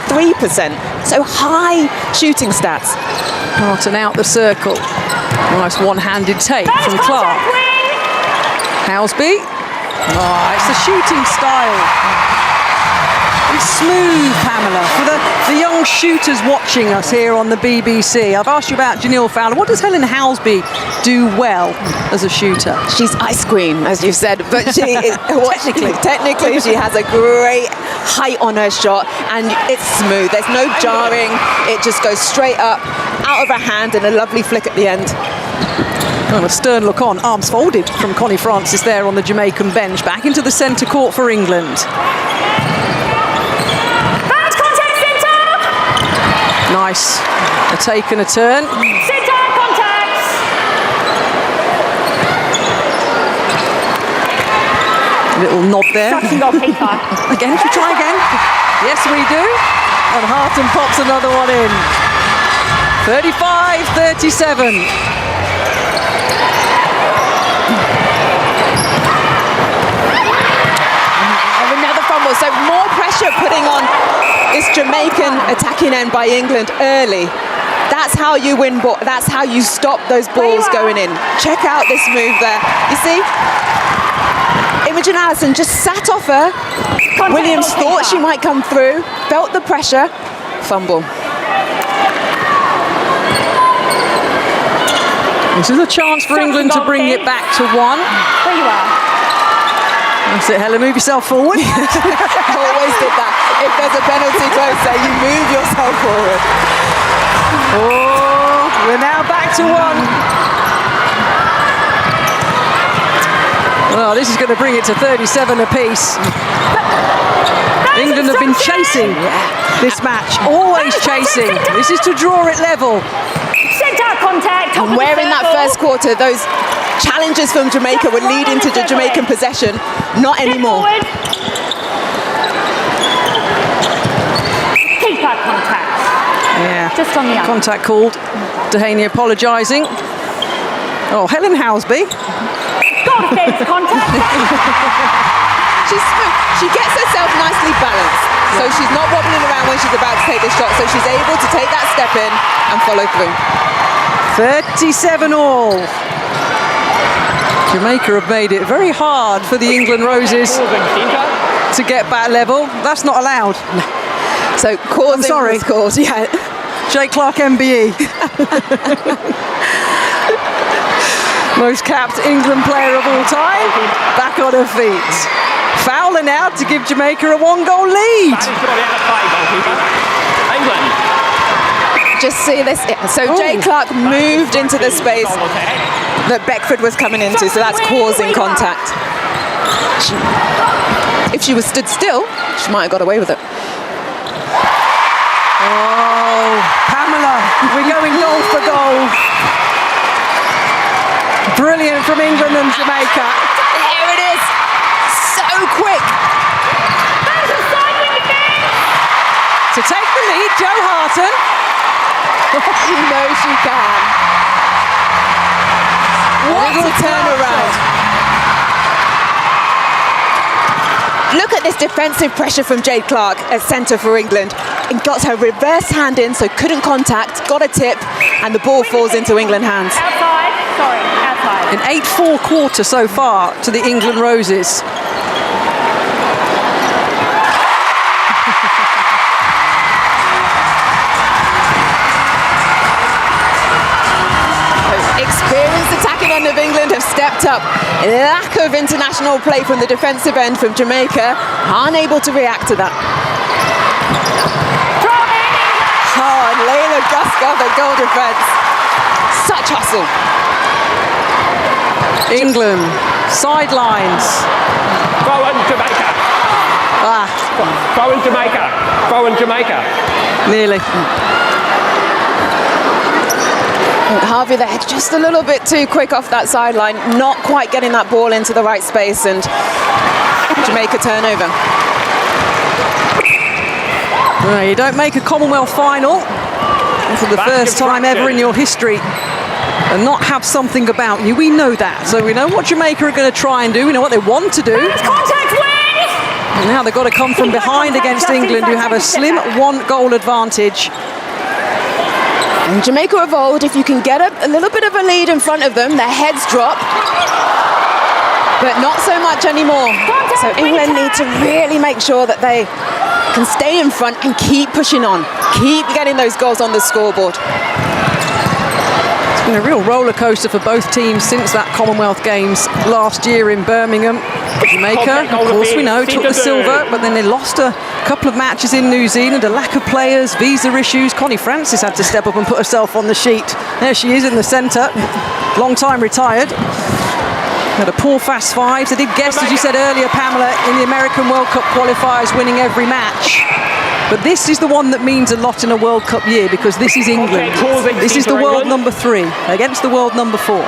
Speaker 8: So high shooting stats.
Speaker 7: Harton out the circle. Nice one-handed take from Clark. Housby. Oh, it's the shooting style.
Speaker 11: smooth, Pamela, for the young shooters watching us here on the BBC. I've asked you about Janelle Fowler. What does Helen Housby do well as a shooter?
Speaker 8: She's ice queen, as you said, but she technically she has a great height on her shot, and it's smooth. There's no jarring. It just goes straight up, out of her hand, and a lovely flick at the end.
Speaker 11: Well, a stern look on, arms folded from Connie Francis there on the Jamaican bench. Back into the centre court for England.
Speaker 9: Back contact centre!
Speaker 11: Nice. A take and a turn.
Speaker 9: Centre contact!
Speaker 11: Little nod there.
Speaker 9: Trusting goalkeeper.
Speaker 11: Again, should we try again? Yes, we do. And Harton pops another one in. 35-37.
Speaker 8: So more pressure putting on this Jamaican attacking end by England early. That's how you win ball. That's how you stop those balls going in. Check out this move there. You see? Imogen Allison just sat off her. Williams thought she might come through, felt the pressure, fumble.
Speaker 11: This is a chance for England to bring it back to one.
Speaker 9: There you are.
Speaker 11: That's it, Helen, move yourself forward.
Speaker 8: Always did that. If there's a penalty closer, you move yourself forward.
Speaker 11: Oh, we're now back to one. Well, this is going to bring it to 37 apiece. England have been chasing this match, always chasing. This is to draw it level.
Speaker 9: Centre contact.
Speaker 8: And where in that first quarter, those challenges from Jamaica were leading to the Jamaican possession. Not anymore.
Speaker 9: Keeper contact.
Speaker 11: Yeah.
Speaker 9: Just on the arm.
Speaker 11: Contact called. Dehaney apologising. Oh, Helen Housby.
Speaker 9: God, defence contact.
Speaker 8: She's smooth. She gets herself nicely balanced. So she's not wobbling around when she's about to take the shot. So she's able to take that step in and follow through.
Speaker 11: 37 all. Jamaica have made it very hard for the England Roses to get back level. That's not allowed.
Speaker 8: So causing
Speaker 11: I'm sorry.
Speaker 8: was caused, yeah.
Speaker 11: Jay Clark MBE. Most capped England player of all time. Back on her feet. Fowler now to give Jamaica a 1-goal lead.
Speaker 10: England.
Speaker 8: Just see this. So Jay Clark moved into the space that Beckford was coming into, so that's causing contact. If she was stood still, she might have got away with it.
Speaker 11: Oh, Pamela, we're going goal for goal. Brilliant from England and Jamaica.
Speaker 8: There it is. So quick.
Speaker 11: To take the lead, Jo Harton.
Speaker 8: You know she can. What a turnaround. Look at this defensive pressure from Jade Clark at centre for England. It got her reverse hand in, so couldn't contact, got a tip, and the ball falls into England hands.
Speaker 9: Outside. Sorry, outside.
Speaker 11: An 8-4 quarter so far to the England Roses.
Speaker 8: Experienced attacking end of England have stepped up. Lack of international play from the defensive end from Jamaica, unable to react to that. Oh, and Layla Guskov at goal defence. Such hustle.
Speaker 11: England, sidelines.
Speaker 10: Throw in Jamaica. Throw in Jamaica. Throw in Jamaica.
Speaker 11: Nearly.
Speaker 8: Harvey there, just a little bit too quick off that sideline, not quite getting that ball into the right space, and Jamaica turnover.
Speaker 11: No, you don't make a Commonwealth final for the first time ever in your history and not have something about you. We know that. So we know what Jamaica are going to try and do. We know what they want to do.
Speaker 9: Contact win!
Speaker 11: And now they've got to come from behind against England, who have a slim 1-goal advantage.
Speaker 8: And Jamaica evolved. If you can get a little bit of a lead in front of them, their heads drop. But not so much anymore. So England need to really make sure that they can stay in front and keep pushing on. Keep getting those goals on the scoreboard.
Speaker 11: It's been a real roller coaster for both teams since that Commonwealth Games last year in Birmingham. Jamaica, of course we know, took the silver, but then they lost a couple of matches in New Zealand, a lack of players, visa issues. Connie Francis had to step up and put herself on the sheet. There she is in the centre, long time retired. Had a poor fast five. They did guess, as you said earlier, Pamela, in the American World Cup qualifiers, winning every match. But this is the one that means a lot in a World Cup year, because this is England. This is the world number 3 against the world number 4.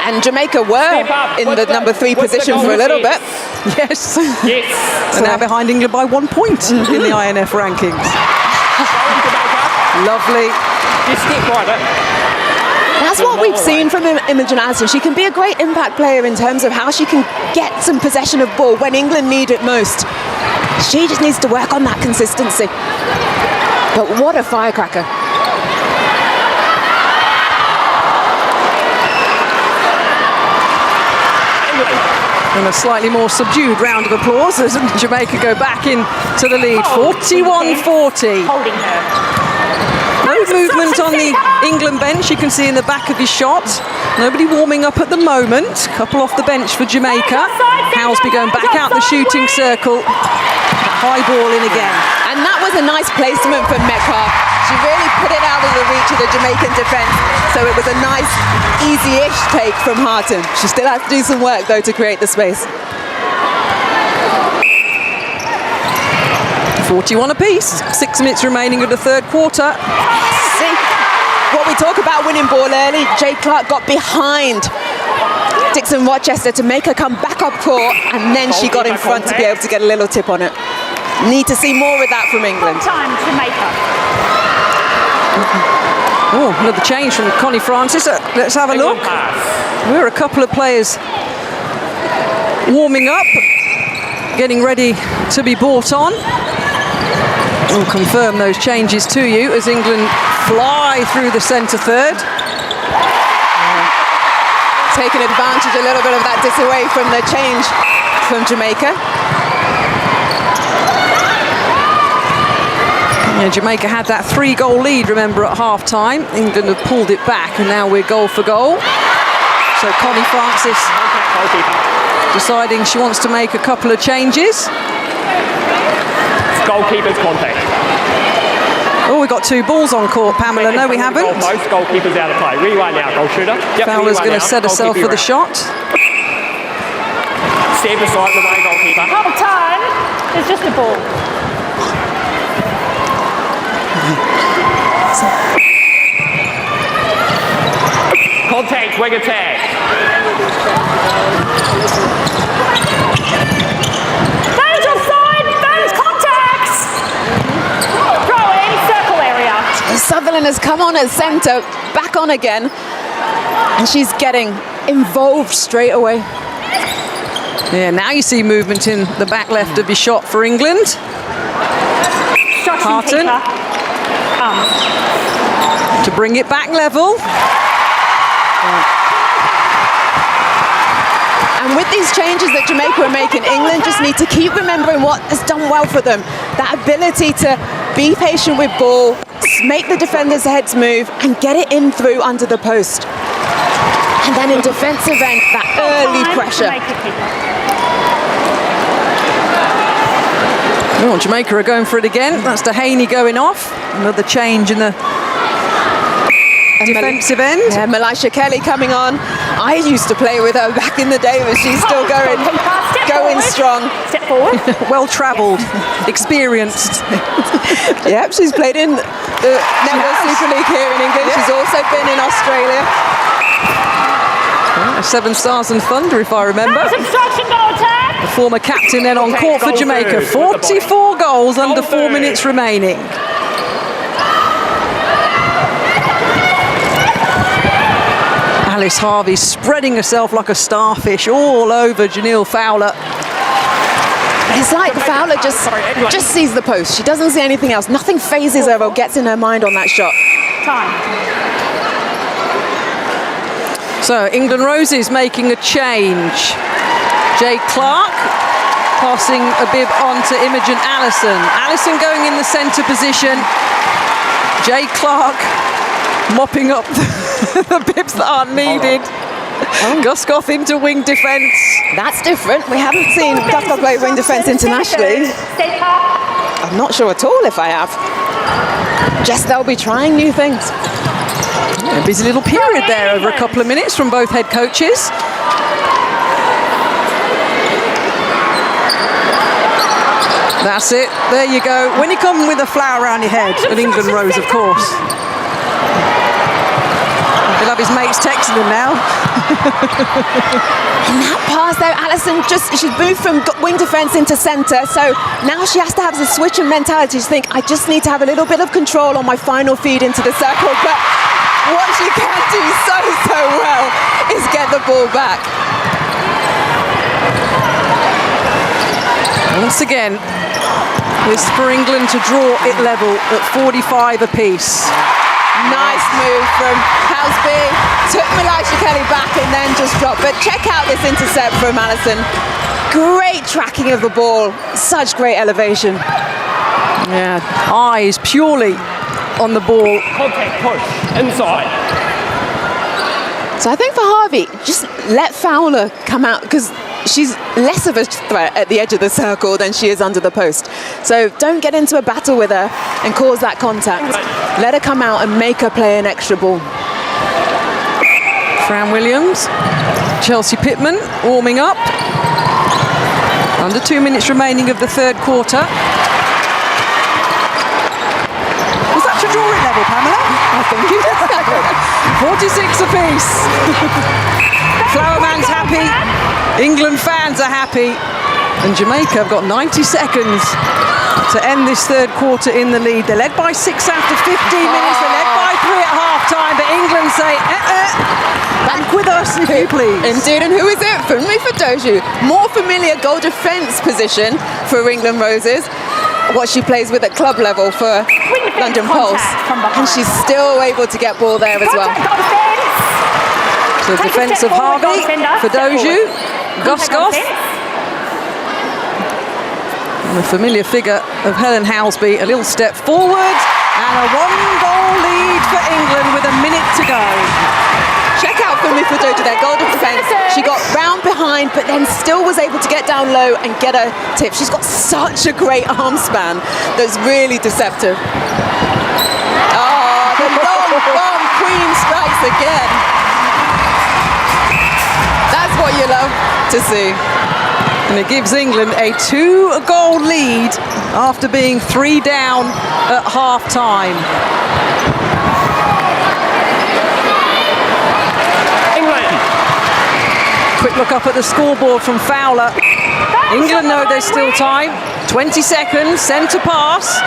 Speaker 8: And Jamaica were in the number 3 position for a little bit.
Speaker 11: Yes. And now behind England by 1 point in the INF rankings. Lovely.
Speaker 8: That's what we've seen from Imogen Aston. She can be a great impact player in terms of how she can get some possession of ball when England need it most. She just needs to work on that consistency. But what a firecracker.
Speaker 11: And a slightly more subdued round of applause as Jamaica go back into the lead. 41-40.
Speaker 9: Holding her.
Speaker 11: No movement on the England bench, you can see in the back of his shot. Nobody warming up at the moment. Couple off the bench for Jamaica. Howsby going back out the shooting circle. High ball in again.
Speaker 8: And that was a nice placement from Metcalf. She really put it out of the reach of the Jamaican defence. So it was a nice, easy-ish take from Harton. She still has to do some work, though, to create the space.
Speaker 11: 41 apiece. 6 minutes remaining of the third quarter.
Speaker 8: See, what we talk about winning ball early, Jay Clark got behind Dixon Rochester to make her come back up court, and then she got in front to be able to get a little tip on it. Need to see more of that from England.
Speaker 9: Time to make up.
Speaker 11: Oh, another change from Connie Francis. Let's have a look. We're a couple of players warming up, getting ready to be brought on. We'll confirm those changes to you as England fly through the centre third.
Speaker 8: Taking advantage a little bit of that disarray from the change from Jamaica.
Speaker 11: Yeah, Jamaica had that 3-goal lead, remember, at half-time. England have pulled it back, and now we're goal for goal. So Connie Francis deciding she wants to make a couple of changes.
Speaker 10: Goalkeeper's contact.
Speaker 11: Oh, we've got 2 balls on court, Pamela. No, we haven't.
Speaker 10: Most goalkeepers out of play. Rewind now, goal shooter. Yep,
Speaker 11: Fowler's going to set herself for the shot.
Speaker 10: Step aside the way, goalkeeper.
Speaker 9: Whole time is just a ball.
Speaker 10: Contact, wing attack.
Speaker 9: Those offside, those contacts. Throw in, circle area.
Speaker 8: Sutherland has come on at centre, back on again, and she's getting involved straight away.
Speaker 11: Yeah, now you see movement in the back left of his shot for England. Harton to bring it back level.
Speaker 8: And with these changes that Jamaica are making, England just need to keep remembering what has done well for them. That ability to be patient with ball, make the defenders' heads move, and get it in through under the post. And then in defensive end, that early pressure.
Speaker 11: Oh, Jamaica are going for it again. That's Dehaney going off. Another change in the defensive end.
Speaker 8: Yeah, Melisha Kelly coming on. I used to play with her back in the day, but she's still going strong.
Speaker 9: Step forward.
Speaker 11: Well travelled, experienced.
Speaker 8: Yep, she's played in the Netball Super League here in England. She's also been in Australia.
Speaker 11: Yeah, 7 Stars and Thunder, if I remember.
Speaker 9: Obstruction, goal attack.
Speaker 11: The former captain then on court for Jamaica. 44 goals under 4 minutes remaining. Alice Harvey spreading herself like a starfish all over Janelle Fowler.
Speaker 8: It's like Fowler just sees the post. She doesn't see anything else. Nothing phases her or gets in her mind on that shot.
Speaker 9: Time.
Speaker 11: So England Roses making a change. Jay Clark Passing a bib on to Imogen Allison. Allison going in the centre position. Jay Clark mopping up the bibs that aren't needed. Guskoff into wing defence.
Speaker 8: That's different. We haven't seen Guskoff play wing defence internationally. I'm not sure at all if I have. Just they'll be trying new things.
Speaker 11: A busy little period there over a couple of minutes from both head coaches. That's it. There you go. When you come with a flower around your head, an England rose, of course. He'll have his mates texting him now.
Speaker 8: In that pass though, Allison she's moved from wing defence into centre, so now she has to have the switch in mentality to think, I just need to have a little bit of control on my final feed into the circle. But what she can do so well is get the ball back.
Speaker 11: Once again, it's for England to draw it level at 45 apiece.
Speaker 8: Nice move from Houseby, took Elisha Kelly back and then just dropped. But check out this intercept from Allison. Great tracking of the ball, such great elevation.
Speaker 11: Yeah, eyes purely on the ball.
Speaker 10: Contact push, inside.
Speaker 8: So I think for Harvey, just let Fowler come out, because she's less of a threat at the edge of the circle than she is under the post. So don't get into a battle with her and cause that contact. Let her come out and make her play an extra ball.
Speaker 11: Fran Williams, Chelsea Pittman warming up. Under 2 minutes remaining of the third quarter. Was that to draw it level, Pamela?
Speaker 8: I think you did.
Speaker 11: 46 apiece. Flowerman's happy. England fans are happy. And Jamaica have got 90 seconds to end this third quarter in the lead. They're led by 6 after 15 minutes. They're led by 3 at half-time. But England say, back with us, if you please.
Speaker 8: Indeed, and who is it? Funmi Fadoju. More familiar goal defence position for England Roses. What she plays with at club level for London Pulse. And she's still able to get ball there as well.
Speaker 11: So defence of Harvey, Fadoju, Guskoff. And the familiar figure of Helen Houseby, a little step forward, and a 1-goal lead for England with a minute to go.
Speaker 8: Check out Funmi Fadoju, their goal defence. She got round behind, but then still was able to get down low and get a tip. She's got such a great arm span that's really deceptive. Oh, the long bomb queen strikes again. That's what you love to see.
Speaker 11: And it gives England a 2-goal lead after being 3 down at half-time.
Speaker 10: England.
Speaker 11: Quick look up at the scoreboard from Fowler. England know there's still time. 20 seconds, centre pass.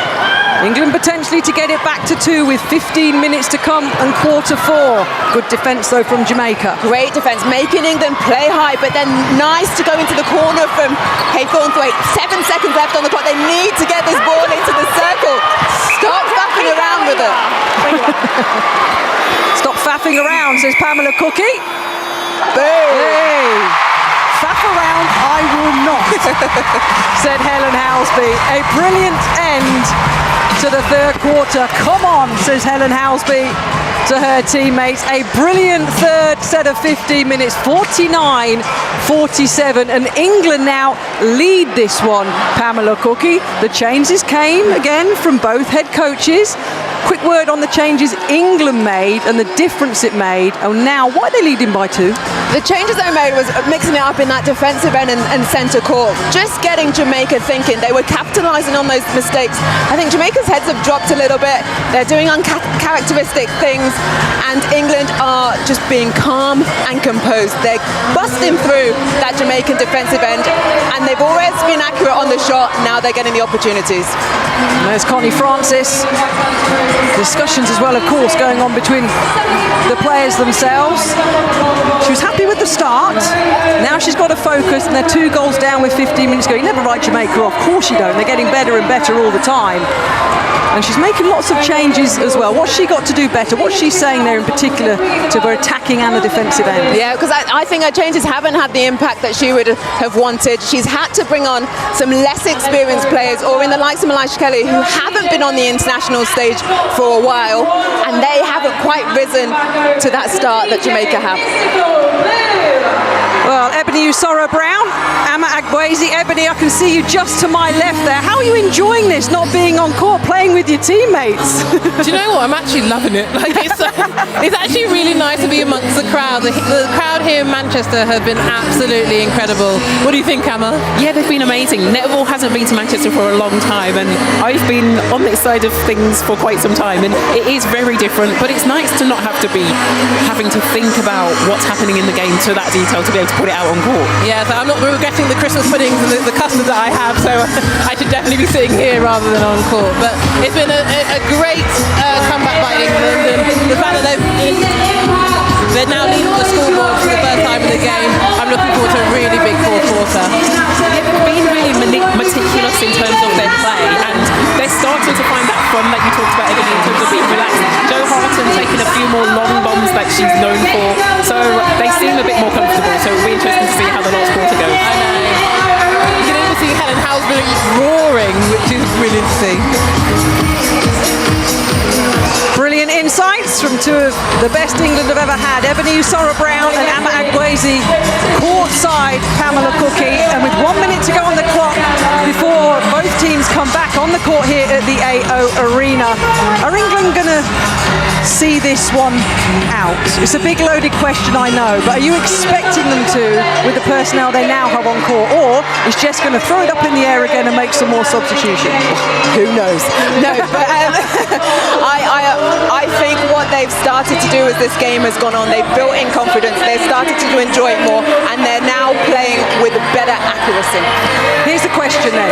Speaker 11: England potentially to get it back to 2 with 15 minutes to come and quarter 4. Good defence though from Jamaica.
Speaker 8: Great defence, making England play high, but then nice to go into the corner from Haythornthwaite. 7 seconds left on the clock. They need to get this ball into the circle. Stop faffing around with it.
Speaker 11: Stop faffing around, says Pamela Cookie.
Speaker 8: Boom.
Speaker 11: Hey. Faff around, I will not, said Helen Houseby. A brilliant end to the third quarter. Come on, says Helen Houseby to her teammates. A brilliant third set of 15 minutes, 49-47. And England now lead this one, Pamela Cookie. The changes came again from both head coaches. Quick word on the changes England made and the difference it made. Oh, now, why are they leading by 2?
Speaker 8: The changes they made was mixing it up in that defensive end and centre court. Just getting Jamaica thinking. They were capitalising on those mistakes. I think Jamaica's heads have dropped a little bit. They're doing uncharacteristic things, and England are just being calm and composed. They're busting through that Jamaican defensive end, and they've always been accurate on the shot. Now they're getting the opportunities.
Speaker 11: There's Connie Francis. Discussions as well, of course, going on between the players themselves. She was happy with the a start. Now she's got to focus, and they're 2 goals down with 15 minutes to go. You never write Jamaica off. Of course you don't. They're getting better and better all the time. And she's making lots of changes as well. What's she got to do better? What's she saying there in particular to her attacking and the defensive end?
Speaker 8: Yeah, because I think her changes haven't had the impact that she would have wanted. She's had to bring on some less experienced players, or in the likes of Elisha Kelly, who haven't been on the international stage for a while, and they haven't quite risen to that start that Jamaica have.
Speaker 11: Well, Ebony Usoro Brown, Ama Agboezi. Ebony, I can see you just to my left there. How are you enjoying this, not being on court, playing with your teammates?
Speaker 6: Do you know what? I'm actually loving it. Like it's actually really nice to be amongst the crowd. The crowd here in Manchester have been absolutely incredible. What do you think, Emma?
Speaker 5: Yeah, they've been amazing. Netball hasn't been to Manchester for a long time, and I've been on this side of things for quite some time, and it is very different, but it's nice to not have to be having to think about what's happening in the game to that detail to be able to put it out on court.
Speaker 6: Yeah, so I'm not regretting the Christmas puddings and the custard that I have, so I should definitely be sitting here rather than on court. But it's been a great comeback by England, and the fact that they're now leading the scoreboard for the first time in the game, I'm looking forward to a really big fourth quarter.
Speaker 5: They've been really meticulous in terms of their play, and they're starting to find that fun that you talked about, Ebony, in terms of being relaxed. Jo Harton taking a few more long bombs that she's known for, so they seem a bit more comfortable, so it'll be interesting to see how the last quarter goes.
Speaker 6: I know. You can even see Helen Halsbury roaring, which is brilliant to see.
Speaker 11: Brilliant insights from 2 of the best England have ever had. Ebony Usoro Brown and Ama Agboezi. Courtside, Pamela Cookie. And with 1 minute to go on the clock before both teams come back on the court here at the AO Arena. Are England going to see this one out? It's a big loaded question, I know, but are you expecting them to with the personnel they now have on court? Or is Jess going to throw it up in the air again and make some more substitutions?
Speaker 8: Who knows? No, but I think what they've started to do as this game has gone on, they've built in confidence, they've started to enjoy it more, and they're now playing with better accuracy.
Speaker 11: Here's the question then.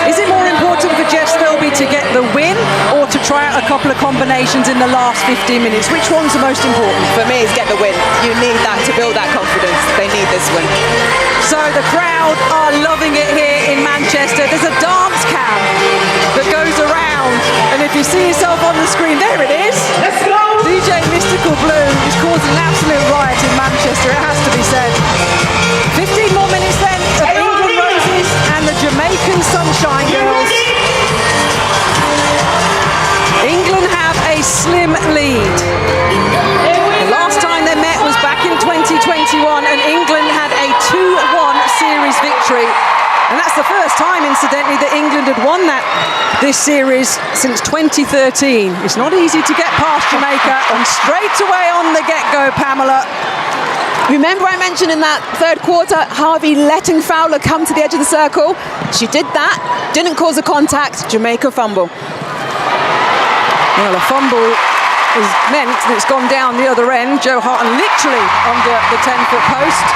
Speaker 11: Is it more important for Jess Thirlby to get the win or to try out a couple of combinations in the last 15 minutes? Which one's the most important?
Speaker 8: For me, it's get the win. You need that to build that confidence. They need this win.
Speaker 11: So the crowd are loving it here in Manchester. There's a dance cam that goes around, and if you see yourself on the screen, there it is. Let's go! DJ Mystical Blue is causing an absolute riot in Manchester, it has to be said. 15 more minutes then of England Roses and the Jamaican Sunshine Girls. England have a slim lead. The last time they met was back in 2021, and England had a 2-1 series victory. And that's the first time, incidentally, that England had won this series since 2013. It's not easy to get past Jamaica, and straight away on the get-go, Pamela.
Speaker 8: Remember I mentioned in that third quarter, Harvey letting Fowler come to the edge of the circle? She did that, didn't cause a contact, Jamaica fumble.
Speaker 11: Well, a fumble has meant that it's gone down the other end. Jo Harton literally under the 10-foot post,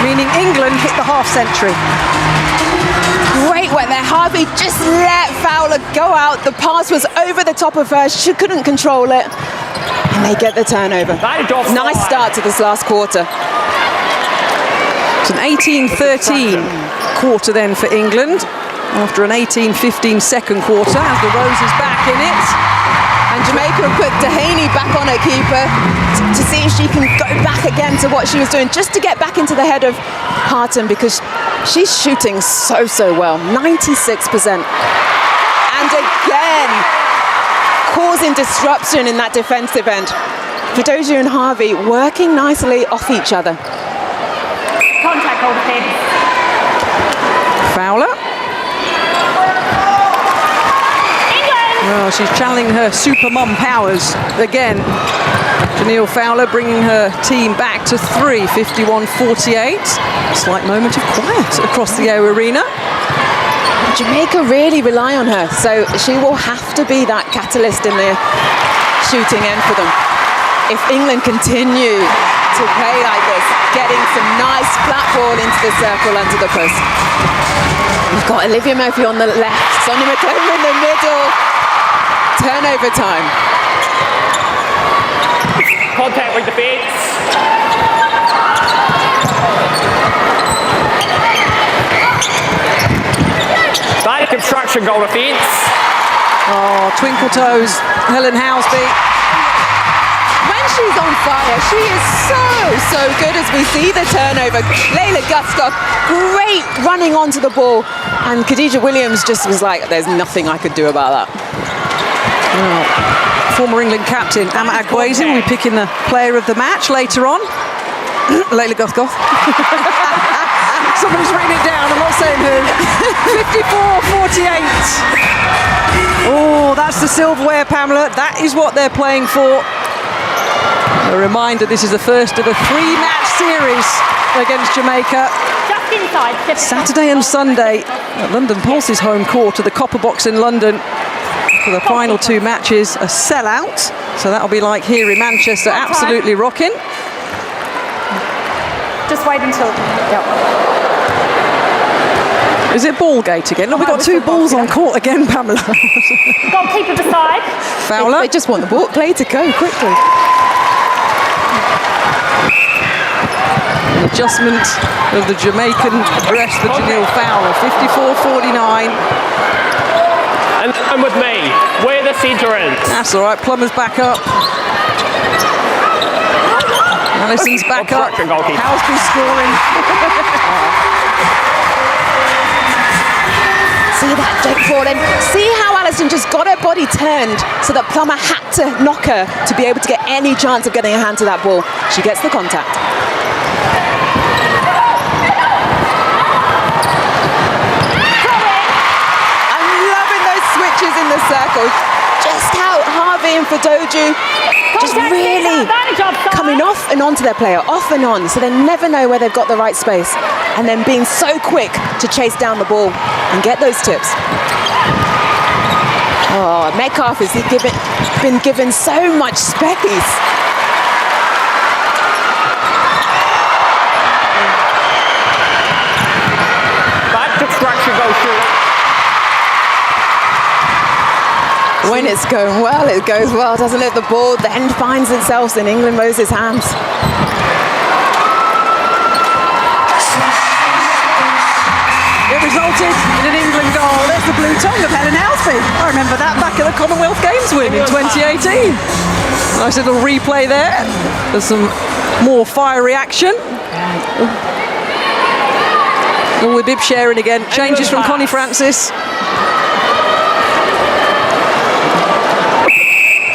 Speaker 11: meaning England hit the half-century.
Speaker 8: Great work there. Harvey just let Fowler go out. The pass was over the top of her. She couldn't control it. And they get the turnover. Nice start to this last quarter.
Speaker 11: It's an 18-13 quarter then for England, after an 18-15 second quarter, as the Roses back in it.
Speaker 8: And Jamaica put Dehaney back on her keeper to see if she can go back again to what she was doing, just to get back into the head of Harton, because she's shooting so well, 96%. And again, causing disruption in that defensive end. Fidosia and Harvey working nicely off each other.
Speaker 1: Contact overhead.
Speaker 11: Fowler. Well, she's channeling her super mum powers again. Janelle Fowler bringing her team back to 3, 51-48. A slight moment of quiet across the AO Arena.
Speaker 8: Jamaica really rely on her, so she will have to be that catalyst in the shooting end for them. If England continue to play like this, getting some nice flat ball into the circle under the post. We've got Olivia Murphy on the left, Sonia McClellan in the middle. Turnover time.
Speaker 10: Contact with the defence. obstruction goal defence.
Speaker 11: Oh, twinkle toes, Helen Housby.
Speaker 8: When she's on fire, she is so good as we see the turnover. Layla Guskoff, great running onto the ball. And Khadija Williams just was like, there's nothing I could do about that.
Speaker 11: Well, former England captain Amma Agwezi will be picking the player of the match later on. Layla Guskoff. Somebody's written it down, I'm not saying who. 54-48. Oh, that's the silverware, Pamela. That is what they're playing for. A reminder, this is the first of a 3-match series against Jamaica.
Speaker 9: Just inside.
Speaker 11: Saturday and Sunday at London Pulse's home court to the Copper Box in London. For the final 2 matches, a sellout. So that'll be like here in Manchester, absolutely rocking.
Speaker 9: Just wait until... Yep.
Speaker 11: Is it Ballgate again? No, we've got 2 balls on court again, Pamela.
Speaker 9: Goalkeeper beside.
Speaker 11: Fowler.
Speaker 8: They just want the ball play to go quickly.
Speaker 11: An adjustment of the Jamaican dress for Janelle Fowler. 54-49.
Speaker 10: And with me, where the centre is.
Speaker 11: That's all right. Plummer's back up. Allison's back up. Housby's scoring.
Speaker 8: See that, Jake falling. See how Allison just got her body turned so that Plummer had to knock her to be able to get any chance of getting a hand to that ball. She gets the contact. I'm loving those switches in the circle. Just how Harvey and Fadoju just really coming off and onto their player, off and on, so they never know where they've got the right space, and then being so quick to chase down the ball and get those tips. Oh, Metcalf has been given so much space.
Speaker 10: But distraction goes short.
Speaker 8: When it's going well, it goes well, doesn't it? The ball then finds itself in England Rose's hands.
Speaker 11: It resulted in an England goal. There's the blue tongue of Helen Housby. I remember that back at the Commonwealth Games win in 2018. Nice little replay there. There's some more fiery action. Oh, with Bib sharing again. Changes from Connie Francis.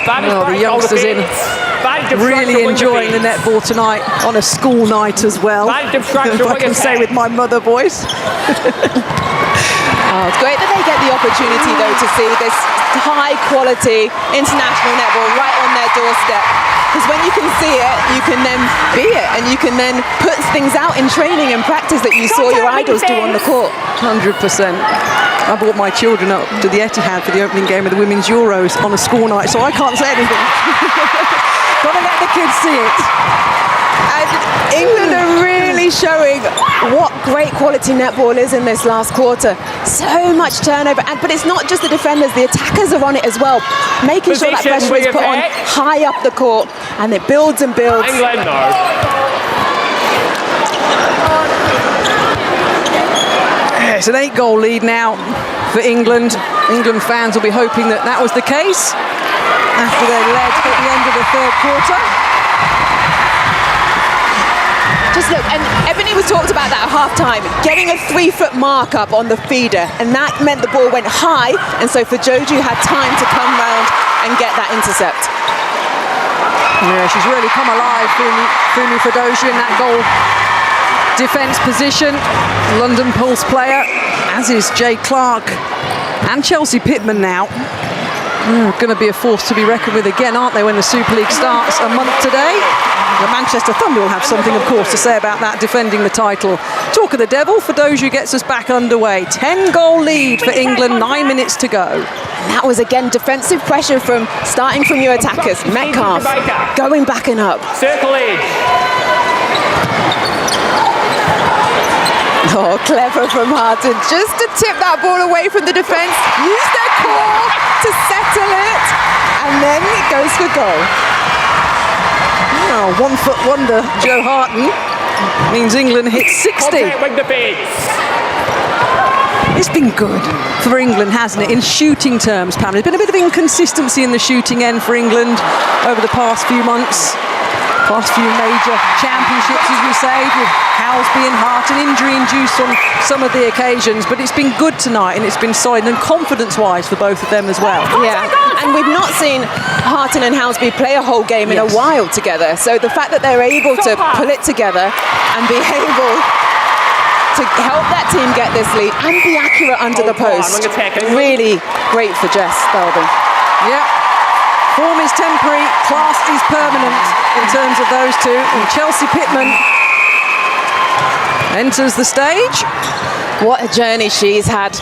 Speaker 11: Oh, the youngsters in. Really enjoying the netball tonight on a school night as well. If I can say with my mother voice.
Speaker 8: Oh, it's great that they get the opportunity, though, to see this high-quality international netball right on their doorstep. Because when you can see it, you can then be it, and you can then put things out in training and practice that you saw your idols do on the court.
Speaker 11: 100%. I brought my children up to the Etihad for the opening game of the Women's Euros on a school night, so I can't say anything. Gotta let the kids see it.
Speaker 8: And England are really showing what great quality netball is in this last quarter. So much turnover, but it's not just the defenders, the attackers are on it as well. Making sure that pressure is put on high up the court, and it builds and builds.
Speaker 10: England, no.
Speaker 11: It's an 8-goal lead now for England. England fans will be hoping that that was the case after they led at the end of the 3rd quarter.
Speaker 8: Just look, and Ebony was talked about that at half-time, getting a 3-foot mark up on the feeder, and that meant the ball went high, and so Fadoju had time to come round and get that intercept.
Speaker 11: Yeah, she's really come alive, Fumi Fadoju, in that goal defence position. London Pulse player, as is Jay Clark and Chelsea Pittman now. Going to be a force to be reckoned with again, aren't they, when the Super League starts a month today? The Manchester Thunder will have something, of course, to say about that, defending the title. Talk of the devil, Fadoju gets us back underway. 10-goal lead for England, 9 minutes to go.
Speaker 8: And that was, again, defensive pressure starting from your attackers. Metcalf going back and up.
Speaker 10: Circle edge.
Speaker 8: Oh, clever from Harton, just to tip that ball away from the defence, use their core to settle it, and then it goes for goal.
Speaker 11: Oh, 1-foot wonder, Joe Harton, means England hits 60.
Speaker 10: With the
Speaker 11: It's been good for England, hasn't it, in shooting terms, Pam? There's been a bit of inconsistency in the shooting end for England over the past few months. Past few major championships, as we say, with Housby and Hart and injury-induced on some of the occasions. But it's been good tonight, and it's been solid and confidence-wise for both of them as well.
Speaker 8: Yeah, and we've not seen Harton and Housby play a whole game in a while together. So the fact that they're able to pull it together and be able to help that team get this lead and be accurate under the post, really great for Jess Belden.
Speaker 11: Yeah. Form is temporary, class is permanent in terms of those two. And Chelsea Pittman enters the stage.
Speaker 8: What a journey she's had.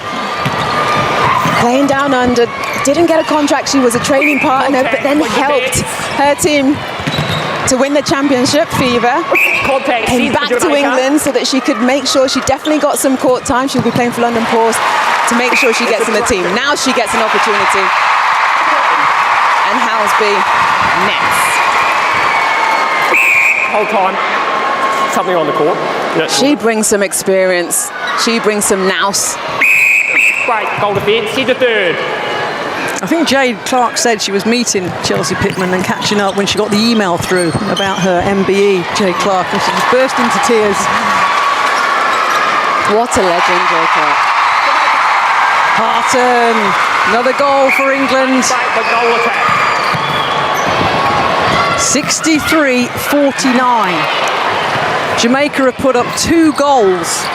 Speaker 8: Playing down under, didn't get a contract, she was a training partner, but then helped her team to win the championship, Fever. Came back to England so that she could make sure she definitely got some court time. She'll be playing for London Pause to make sure she gets in the team. Now she gets an opportunity. And Housby next.
Speaker 10: Whole time, something on the court.
Speaker 8: She brings some experience. She brings some nous.
Speaker 10: Great, goal defence, hit the third.
Speaker 11: I think Jade Clark said she was meeting Chelsea Pittman and catching up when she got the email through about her MBE, Jade Clark, and she just burst into tears.
Speaker 8: What a legend, Jade Clark.
Speaker 11: Harton, another goal for England. 63-49. Jamaica have put up 2 goals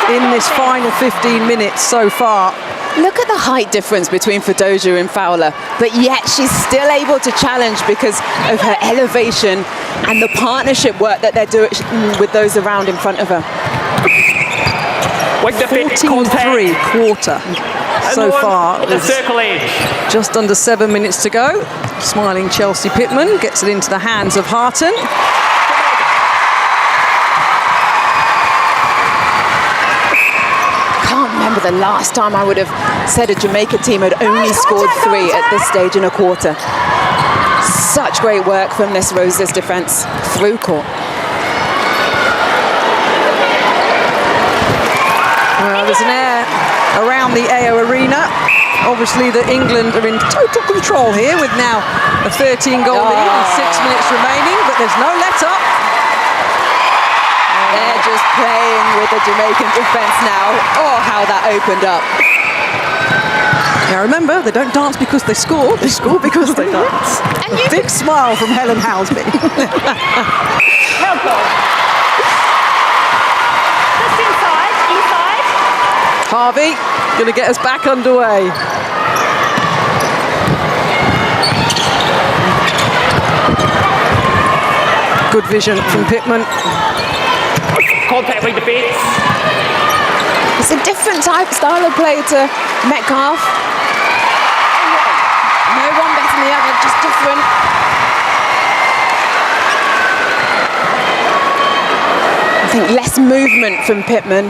Speaker 11: in this final 15 minutes so far.
Speaker 8: Look at the height difference between Fedoja and Fowler, but yet she's still able to challenge because of her elevation and the partnership work that they're doing with those around in front of her.
Speaker 11: 14-3 quarter so far.
Speaker 10: Circle edge.
Speaker 11: Just under 7 minutes to go. Smiling Chelsea Pittman gets it into the hands of Harton.
Speaker 8: Can't remember the last time I would have said a Jamaica team had only scored 3 at this stage in a quarter. Such great work from this Roses defence through court.
Speaker 11: There's an air around the AO Arena. Obviously, England are in total control here with now a 13-goal lead and 6 minutes remaining, but there's no let-up.
Speaker 8: They're just playing with the Jamaican defence now. Oh, how that opened up.
Speaker 11: Now remember, they don't dance because they score because they dance. And a big smile from Helen Housby. Harvey, going to get us back underway. Good vision from Pittman.
Speaker 10: Contact with defence.
Speaker 8: It's a different style of play to Metcalf. No one better than the other, just different. I think less movement from Pittman.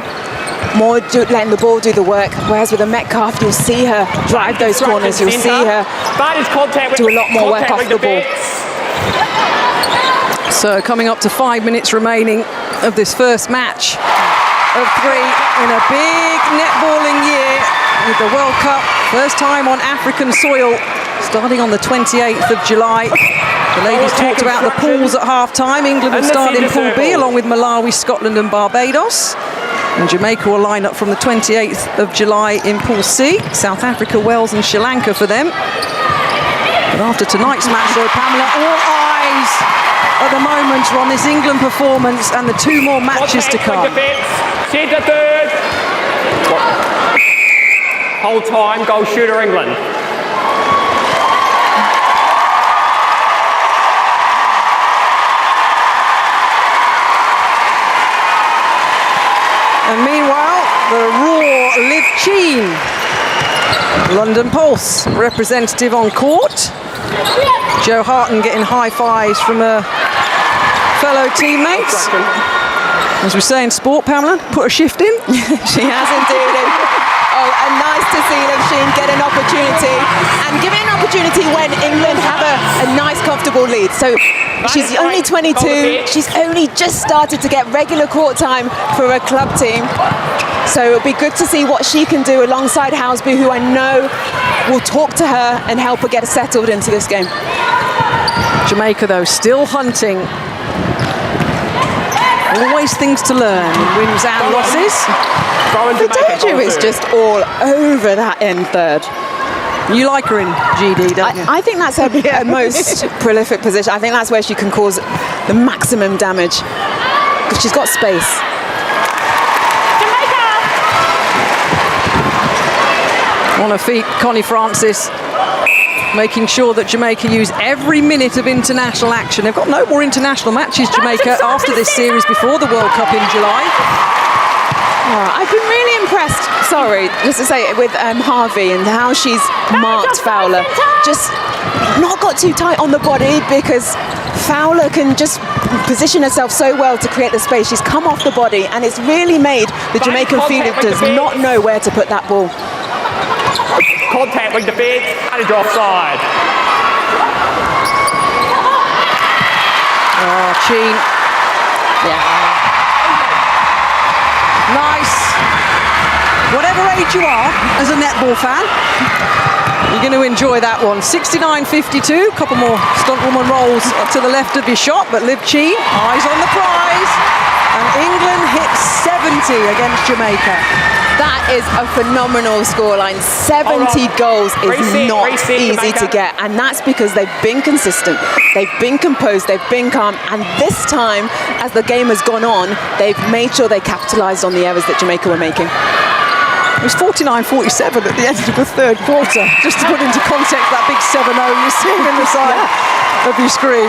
Speaker 8: More letting the ball do the work, whereas with a Metcalf, you'll see her drive those corners, you'll see her do a lot more work off the ball.
Speaker 11: So coming up to 5 minutes remaining of this first match of 3 in a big netballing year with the World Cup, first time on African soil, starting on the 28th of July. The ladies talked about the pools at half-time. England will start in Pool B along with Malawi, Scotland and Barbados. And Jamaica will line up from the 28th of July in Pool C. South Africa, Wales and Sri Lanka for them. But after tonight's match, though, Pamela, all eyes at the moment are on this England performance and the 2 more matches to come.
Speaker 10: Centre third. Whole time, goal shooter England.
Speaker 11: And meanwhile, the raw Liv Cheen, London Pulse representative on court. Jo Harton getting high fives from her fellow teammates. As we say in sport, Pamela, put a shift in.
Speaker 8: She has indeed. And nice to see Liv Cheen get an opportunity and give it an opportunity when England have a nice comfortable lead. So she's only 22, she's only just started to get regular court time for a club team. So it'll be good to see what she can do alongside Houseby, who I know will talk to her and help her get settled into this game.
Speaker 11: Jamaica, though, still hunting. Always things to learn in wins and losses.
Speaker 8: Fadoju is just all over that end third.
Speaker 11: You like her in GD, don't you?
Speaker 8: I think that's her most prolific position. I think that's where she can cause the maximum damage because she's got space.
Speaker 11: On her feet, Connie Francis, making sure that Jamaica use every minute of international action. They've got no more international matches, Jamaica, after this series before the World Cup in July.
Speaker 8: I've been really impressed, just to say it, with Harvey and how she's marked Fowler. Just not got too tight on the body because Fowler can just position herself so well to create the space. She's come off the body and it's really made the Jamaican fielders not know where to put that ball.
Speaker 10: Contact with the feet and it's offside.
Speaker 11: Oh, Sheen. Yeah. Nice. Whatever age you are as a netball fan, you're going to enjoy that one. 69-52, couple more stuntwoman rolls to the left of your shot, but Liv Sheen, eyes on the prize. And England hits 70 against Jamaica.
Speaker 8: That is a phenomenal scoreline. 70 goals is not easy to get, and that's because they've been consistent, they've been composed, they've been calm, and this time, as the game has gone on, they've made sure they capitalised on the errors that Jamaica were making.
Speaker 11: It was 49-47 at the end of the third quarter. Just to put into context that big 7-0 you're seeing in the side of your screen.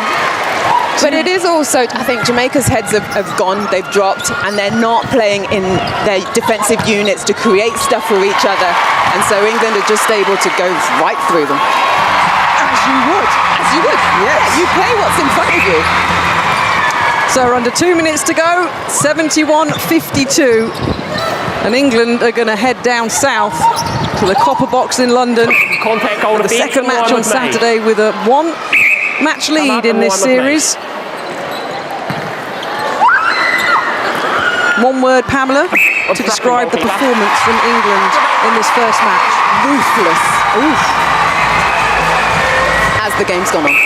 Speaker 8: But it is also, I think Jamaica's heads have gone, they've dropped, and they're not playing in their defensive units to create stuff for each other. And so England are just able to go right through them.
Speaker 11: As you would.
Speaker 8: As you would, yes. You play what's in front of you.
Speaker 11: So we're under 2 minutes to go, 71-52. And England are going to head down south to the Copper Box in London.
Speaker 10: Contact goal
Speaker 11: the second match on Saturday with a one-match lead in this series. One word, Pamela, to describe the performance from England in this first match.
Speaker 8: Ruthless. Oof. As the game's gone on.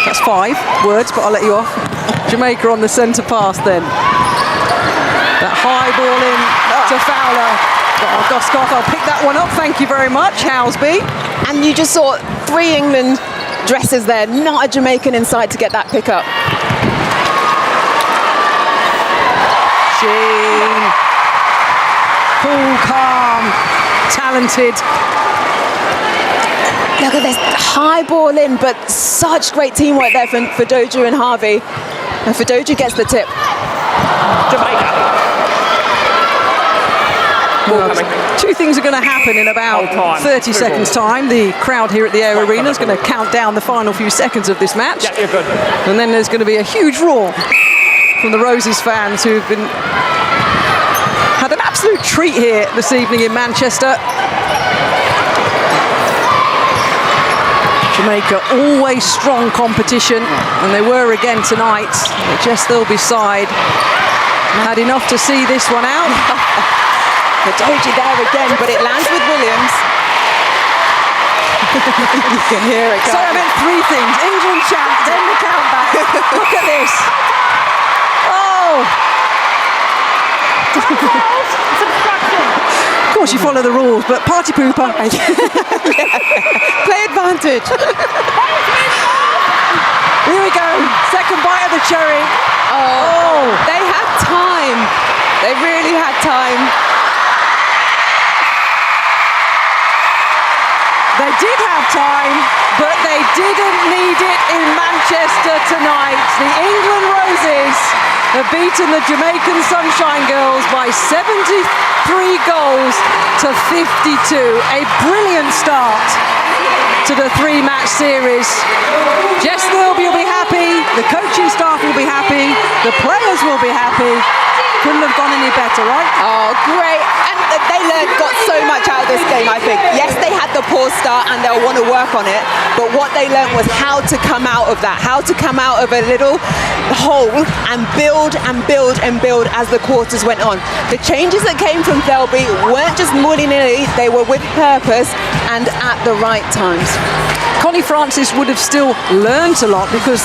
Speaker 11: That's 5 words, but I'll let you off. Jamaica on the centre pass then. That high ball in to Fowler. Oh, Goskov, I'll pick that one up. Thank you very much, Houseby.
Speaker 8: And you just saw 3 England dressers there, not a Jamaican inside to get that pick up.
Speaker 11: Sheen. Cool, calm, talented.
Speaker 8: Look at this high ball in, but such great teamwork there from Fadoju and Harvey. And Fadoju gets the tip.
Speaker 10: Jamaica.
Speaker 11: Well, 2 things are going to happen in about 30 seconds' time. The crowd here at the Air Arena is going to count down the final few seconds of this match.
Speaker 10: Yeah, you're good.
Speaker 11: And then there's going to be a huge roar from the Roses fans who've had an absolute treat here this evening in Manchester. Jamaica, always strong competition, and they were again tonight. Jess Thirlby's side had enough to see this one out.
Speaker 8: Fadoju there again, but it lands with Williams. You can hear it.
Speaker 11: So I meant 3 things. England chant, then the countback. Look at this. Oh! Of course you follow the rules, but party pooper.
Speaker 8: Play advantage.
Speaker 11: Here we go. Second bite of the cherry.
Speaker 8: Oh, they had time. They really had time.
Speaker 11: They did have time, but they didn't need it in Manchester tonight. The England Roses have beaten the Jamaican Sunshine Girls by 73 goals to 52. A brilliant start to the 3-match series. Jess Thirlby will be happy, the coaching staff will be happy, the players will be happy. Couldn't have gone any better, right?
Speaker 8: Oh, great. And they got so much out of this game, I think. Yes, they had the poor start and they'll want to work on it, but what they learned was how to come out of that, how to come out of a little hole and build and build and build as the quarters went on. The changes that came from Thirlby weren't just willy-nilly, they were with purpose and at the right times.
Speaker 11: Connie Francis would have still learnt a lot because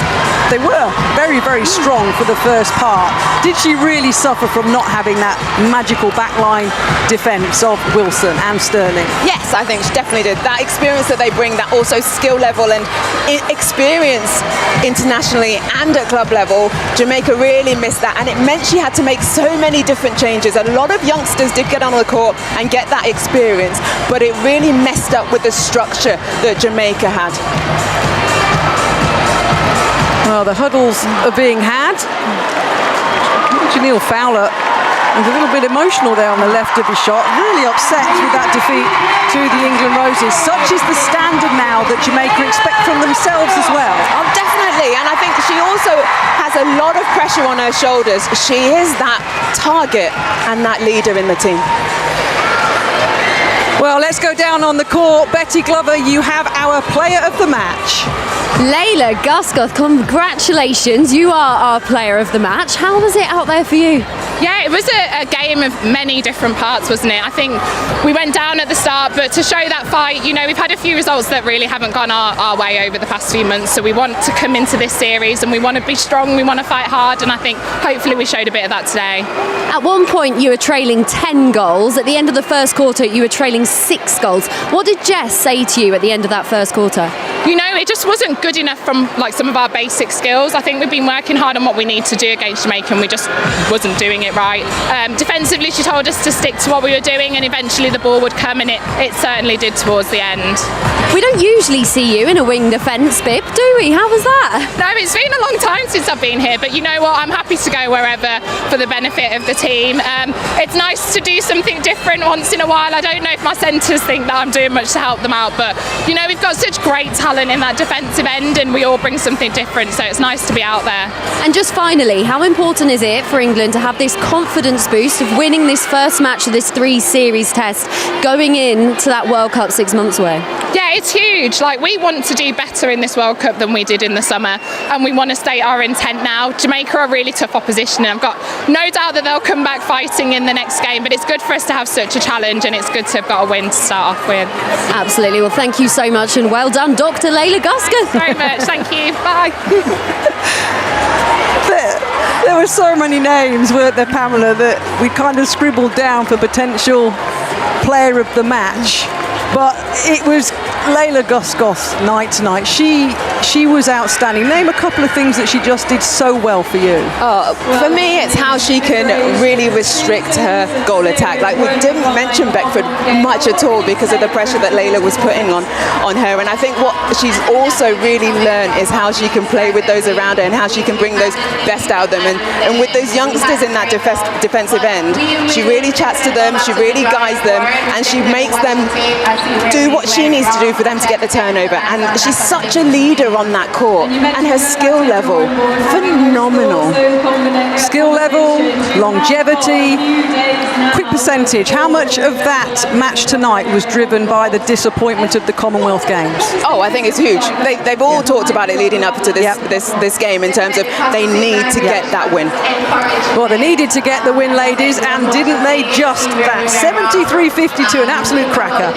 Speaker 11: they were very, very strong for the first part. Did she really suffer from not having that magical backline defence of Wilson and Sterling?
Speaker 8: Yes, I think she definitely did. That experience that they bring, that also skill level and experience internationally and at club level, Jamaica really missed that, and it meant she had to make so many different changes. A lot of youngsters did get on the court and get that experience, but it really messed up with the structure that Jamaica had.
Speaker 11: Well, the huddles are being had. Janelle Fowler was a little bit emotional there on the left of his shot, really upset with that defeat to the England Roses. Such is the standard now that Jamaica expect from themselves as well.
Speaker 8: Oh, definitely, and I think she also has a lot of pressure on her shoulders. She is that target and that leader in the team.
Speaker 11: Well, let's go down on the court. Betty Glover, you have our player of the match.
Speaker 1: Layla Gusgoth, congratulations. You are our player of the match. How was it out there for you?
Speaker 3: Yeah, it was a game of many different parts, wasn't it? I think we went down at the start, but to show that fight, you know, we've had a few results that really haven't gone our way over the past few months. So we want to come into this series and we want to be strong, we want to fight hard, and I think hopefully we showed a bit of that today.
Speaker 1: At one point you were trailing 10 goals. At the end of the first quarter you were trailing 6 goals. What did Jess say to you at the end of that first quarter?
Speaker 3: You know, it just wasn't good enough from like some of our basic skills. I think we've been working hard on what we need to do against Jamaica and we just wasn't doing it right. Defensively, she told us to stick to what we were doing and eventually the ball would come, and it certainly did towards the end.
Speaker 1: We don't usually see you in a wing defence, Bib, do we? How was that?
Speaker 3: No, it's been a long time since I've been here, but you know what? I'm happy to go wherever for the benefit of the team. It's nice to do something different once in a while. I don't know if my centres think that I'm doing much to help them out, but you know, we've got such great talent in that defensive end and we all bring something different, so it's nice to be out there.
Speaker 1: And just finally, how important is it for England to have this confidence boost of winning this first match of this 3-series test going into that World Cup 6 months away?
Speaker 3: Yeah, it's huge. Like, we want to do better in this World Cup than we did in the summer, and we want to state our intent now. Jamaica are a really tough opposition, and I've got no doubt that they'll come back fighting in the next game, but it's good for us to have such a challenge, and it's good to have got a win to start off with.
Speaker 1: Absolutely. Well, thank you so much, and well done, Dr. Layla Gusgoth.
Speaker 3: Very much. Thank you. Bye.
Speaker 11: There were so many names, weren't there, Pamela, that we kind of scribbled down for potential player of the match. But it was Layla Gusgoth's night tonight. She was outstanding. Name a couple of things that she just did so well for you.
Speaker 8: For me, it's how she can really restrict her goal attack. Like, we didn't mention Beckford much at all because of the pressure that Layla was putting on her. And I think what she's also really learned is how she can play with those around her and how she can bring those best out of them. And with those youngsters in that defensive end, she really chats to them, she really guides them, and she makes them do what she needs to do for them to get the turnover. And she's such a leader on that court, and her skill level, phenomenal.
Speaker 11: Skill level, longevity, quick percentage. How much of that match tonight was driven by the disappointment of the Commonwealth Games?
Speaker 8: Oh, I think it's huge. They've all talked about it leading up to this game in terms of they need to get that win.
Speaker 11: Well, they needed to get the win, ladies, and didn't they just that? 73-52, an absolute cracker.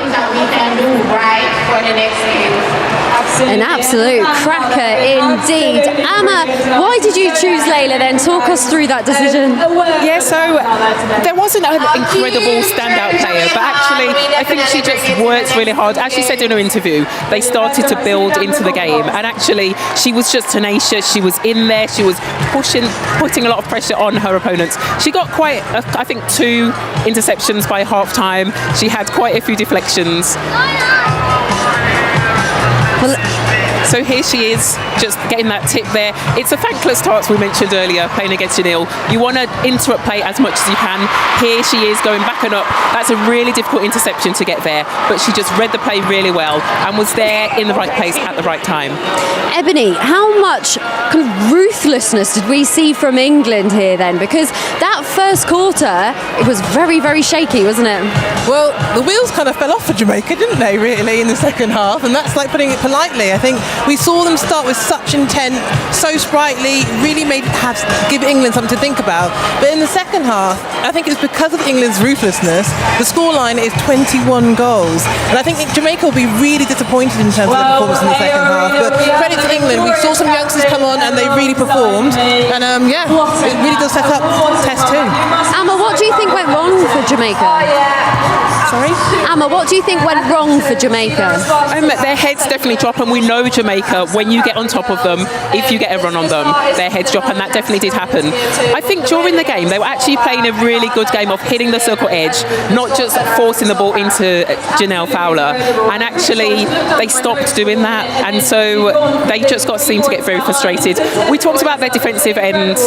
Speaker 1: An absolute cracker indeed. Anna, why did you choose Layla then? Talk us through that decision.
Speaker 5: Yeah, so there wasn't an incredible standout player, but actually I think she just worked really hard. As she said in her interview, they started to build into the game, and actually she was just tenacious. She was in there, she was putting a lot of pressure on her opponents. She got quite, I think, 2 interceptions by half time. She had quite a few deflections. So here she is, just getting that tip there. It's a thankless task we mentioned earlier, playing against Janelle. You want to interrupt play as much as you can. Here she is going back and up. That's a really difficult interception to get there, but she just read the play really well and was there in the right place at the right time.
Speaker 1: Ebony, how much kind of ruthlessness did we see from England here then? Because that first quarter, it was very, very shaky, wasn't it?
Speaker 6: Well, the wheels kind of fell off for Jamaica, didn't they, really, in the second half? And that's like putting it politely. I think we saw them start with such intent, so sprightly, really give England something to think about. But in the second half, I think it's because of England's ruthlessness, the scoreline is 21 goals. And I think Jamaica will be really disappointed in terms of the performance in the second half. But credit to England, we saw some youngsters come on and they really performed. And it really does set up Test 2.
Speaker 1: Amma, what do you think went wrong for Jamaica?
Speaker 6: Sorry?
Speaker 1: Amma, what do you think went wrong for Jamaica?
Speaker 5: Their heads definitely drop, and we know Jamaica, when you get on top of them, if you get a run on them, their heads drop, and that definitely did happen. I think during the game, they were actually playing a really good game of hitting the circle edge, not just forcing the ball into Janelle Fowler, and actually they stopped doing that, and so they just seemed to get very frustrated. We talked about their defensive end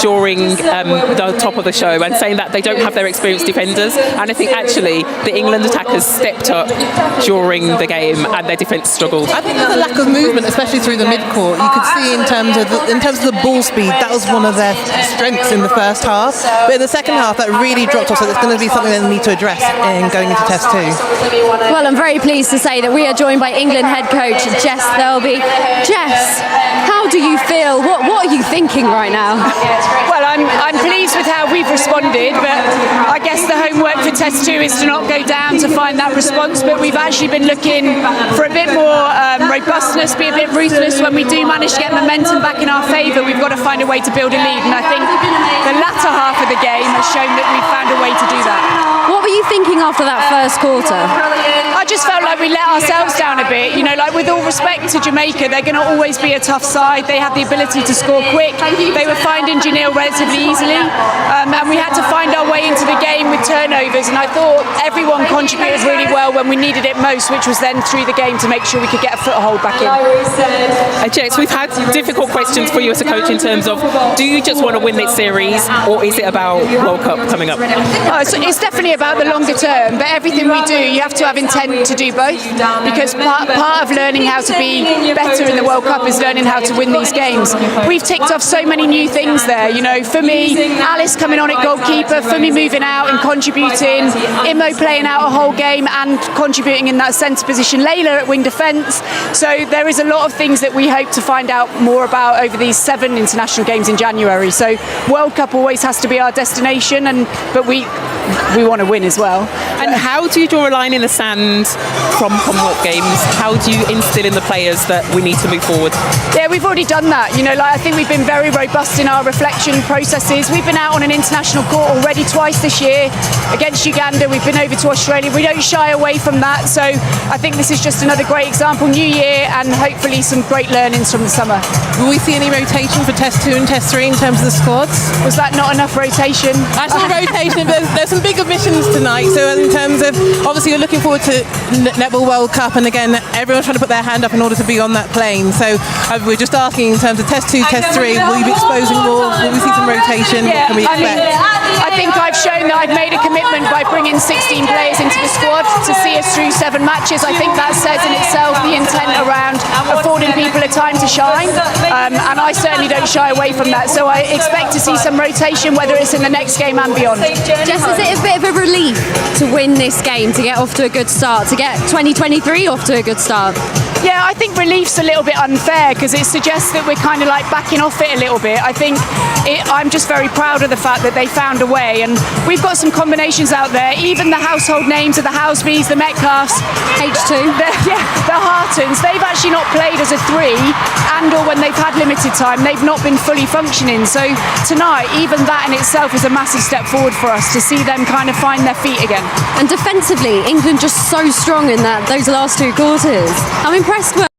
Speaker 5: during the top of the show and saying that they don't have their experienced defenders, and I think actually the England attackers stepped up during the game and their defence struggled.
Speaker 6: I think there's a lack of movement, especially through the midcourt. You could see in terms of the ball speed, that was one of their strengths in the first half. But in the second half, that really dropped off, so it's going to be something they need to address in going into Test 2.
Speaker 1: Well, I'm very pleased to say that we are joined by England head coach Jess Thirlby. Jess, how do you feel? What are you thinking right now?
Speaker 2: Well, I'm pleased with how we've responded, but I guess the homework for Test 2 is to not go down to find that response, but we've actually been looking for a bit more robustness, be a bit ruthless. When we do manage to get momentum back in our favour, we've got to find a way to build a lead, and I think the latter half of the game has shown that we've found a way to do that.
Speaker 1: What were you thinking after that first quarter?
Speaker 2: I just felt like we let ourselves down a bit. With all respect to Jamaica, they're going to always be a tough side. They have the ability to score quick. They were finding Janelle relatively easily, and we had to find our way into the game with turnovers, and I thought everyone contributed really well when we needed it most, which was then through the game to make sure we could get a foothold back in.
Speaker 5: Jess, we've had difficult questions for you as a coach in terms of, do you just want to win this series, or is it about World Cup coming up?
Speaker 2: It's definitely about the longer term, but everything we do, you have to have intent to do both, because part of learning how to be better in the World Cup is learning how to win these games. We've ticked off so many new things there. For me, Alice coming on at goalkeeper, for me moving out and contributing, Imo playing out a whole game and contributing in that centre position, Layla at wing defence. So there is a lot of things that we hope to find out more about over these 7 international games in January. So World Cup always has to be our destination, but we want to win as well.
Speaker 5: And how do you draw a line in the sand from Commonwealth Games? How do you instill in the players that we need to move forward?
Speaker 2: Yeah, we've already done that. I think we've been very robust in our reflection processes. We've been out on an international court already twice this year against Uganda. We've been over to Australia. We don't shy away from that. So I think this is just another great example. New year and hopefully some great learnings from the summer.
Speaker 6: Will we see any rotation for Test 2 and Test 3 in terms of the squads?
Speaker 2: Was that not enough rotation?
Speaker 6: I saw rotation, but there's some big omissions tonight. So in terms of, obviously you're looking forward to Netball World Cup, and again, everyone's trying to put their hand up in order to be on that plane. So we're just asking in terms of Test 2, Test 3, will you be exposing more? Will we see some rotation?
Speaker 2: Yeah,
Speaker 6: what can we expect?
Speaker 2: I think I've shown that I've made a commitment by bringing 16 players into the squad to see us through 7 matches. I think that says in itself the intent around affording people a time to shine, and I certainly don't shy away from that. So I expect to see some rotation, whether it's in the next game and beyond.
Speaker 1: Jess, is it a bit of a relief to win this game, to get off to a good start, to get 2023 off to a good start?
Speaker 2: Yeah, I think relief's a little bit unfair because it suggests that we're kind of like backing off it a little bit. I think I'm just very proud of the fact that they found a way, and we've got some combinations out there. Even the household names of the Housebys, the Metcalfs,
Speaker 1: H2,
Speaker 2: the Hartons, they've actually not played as a 3, and/or when they've had limited time, they've not been fully functioning. So tonight, even that in itself is a massive step forward for us to see them kind of find their feet again.
Speaker 1: And defensively, England just so strong in those last 2 quarters. I'm impressed with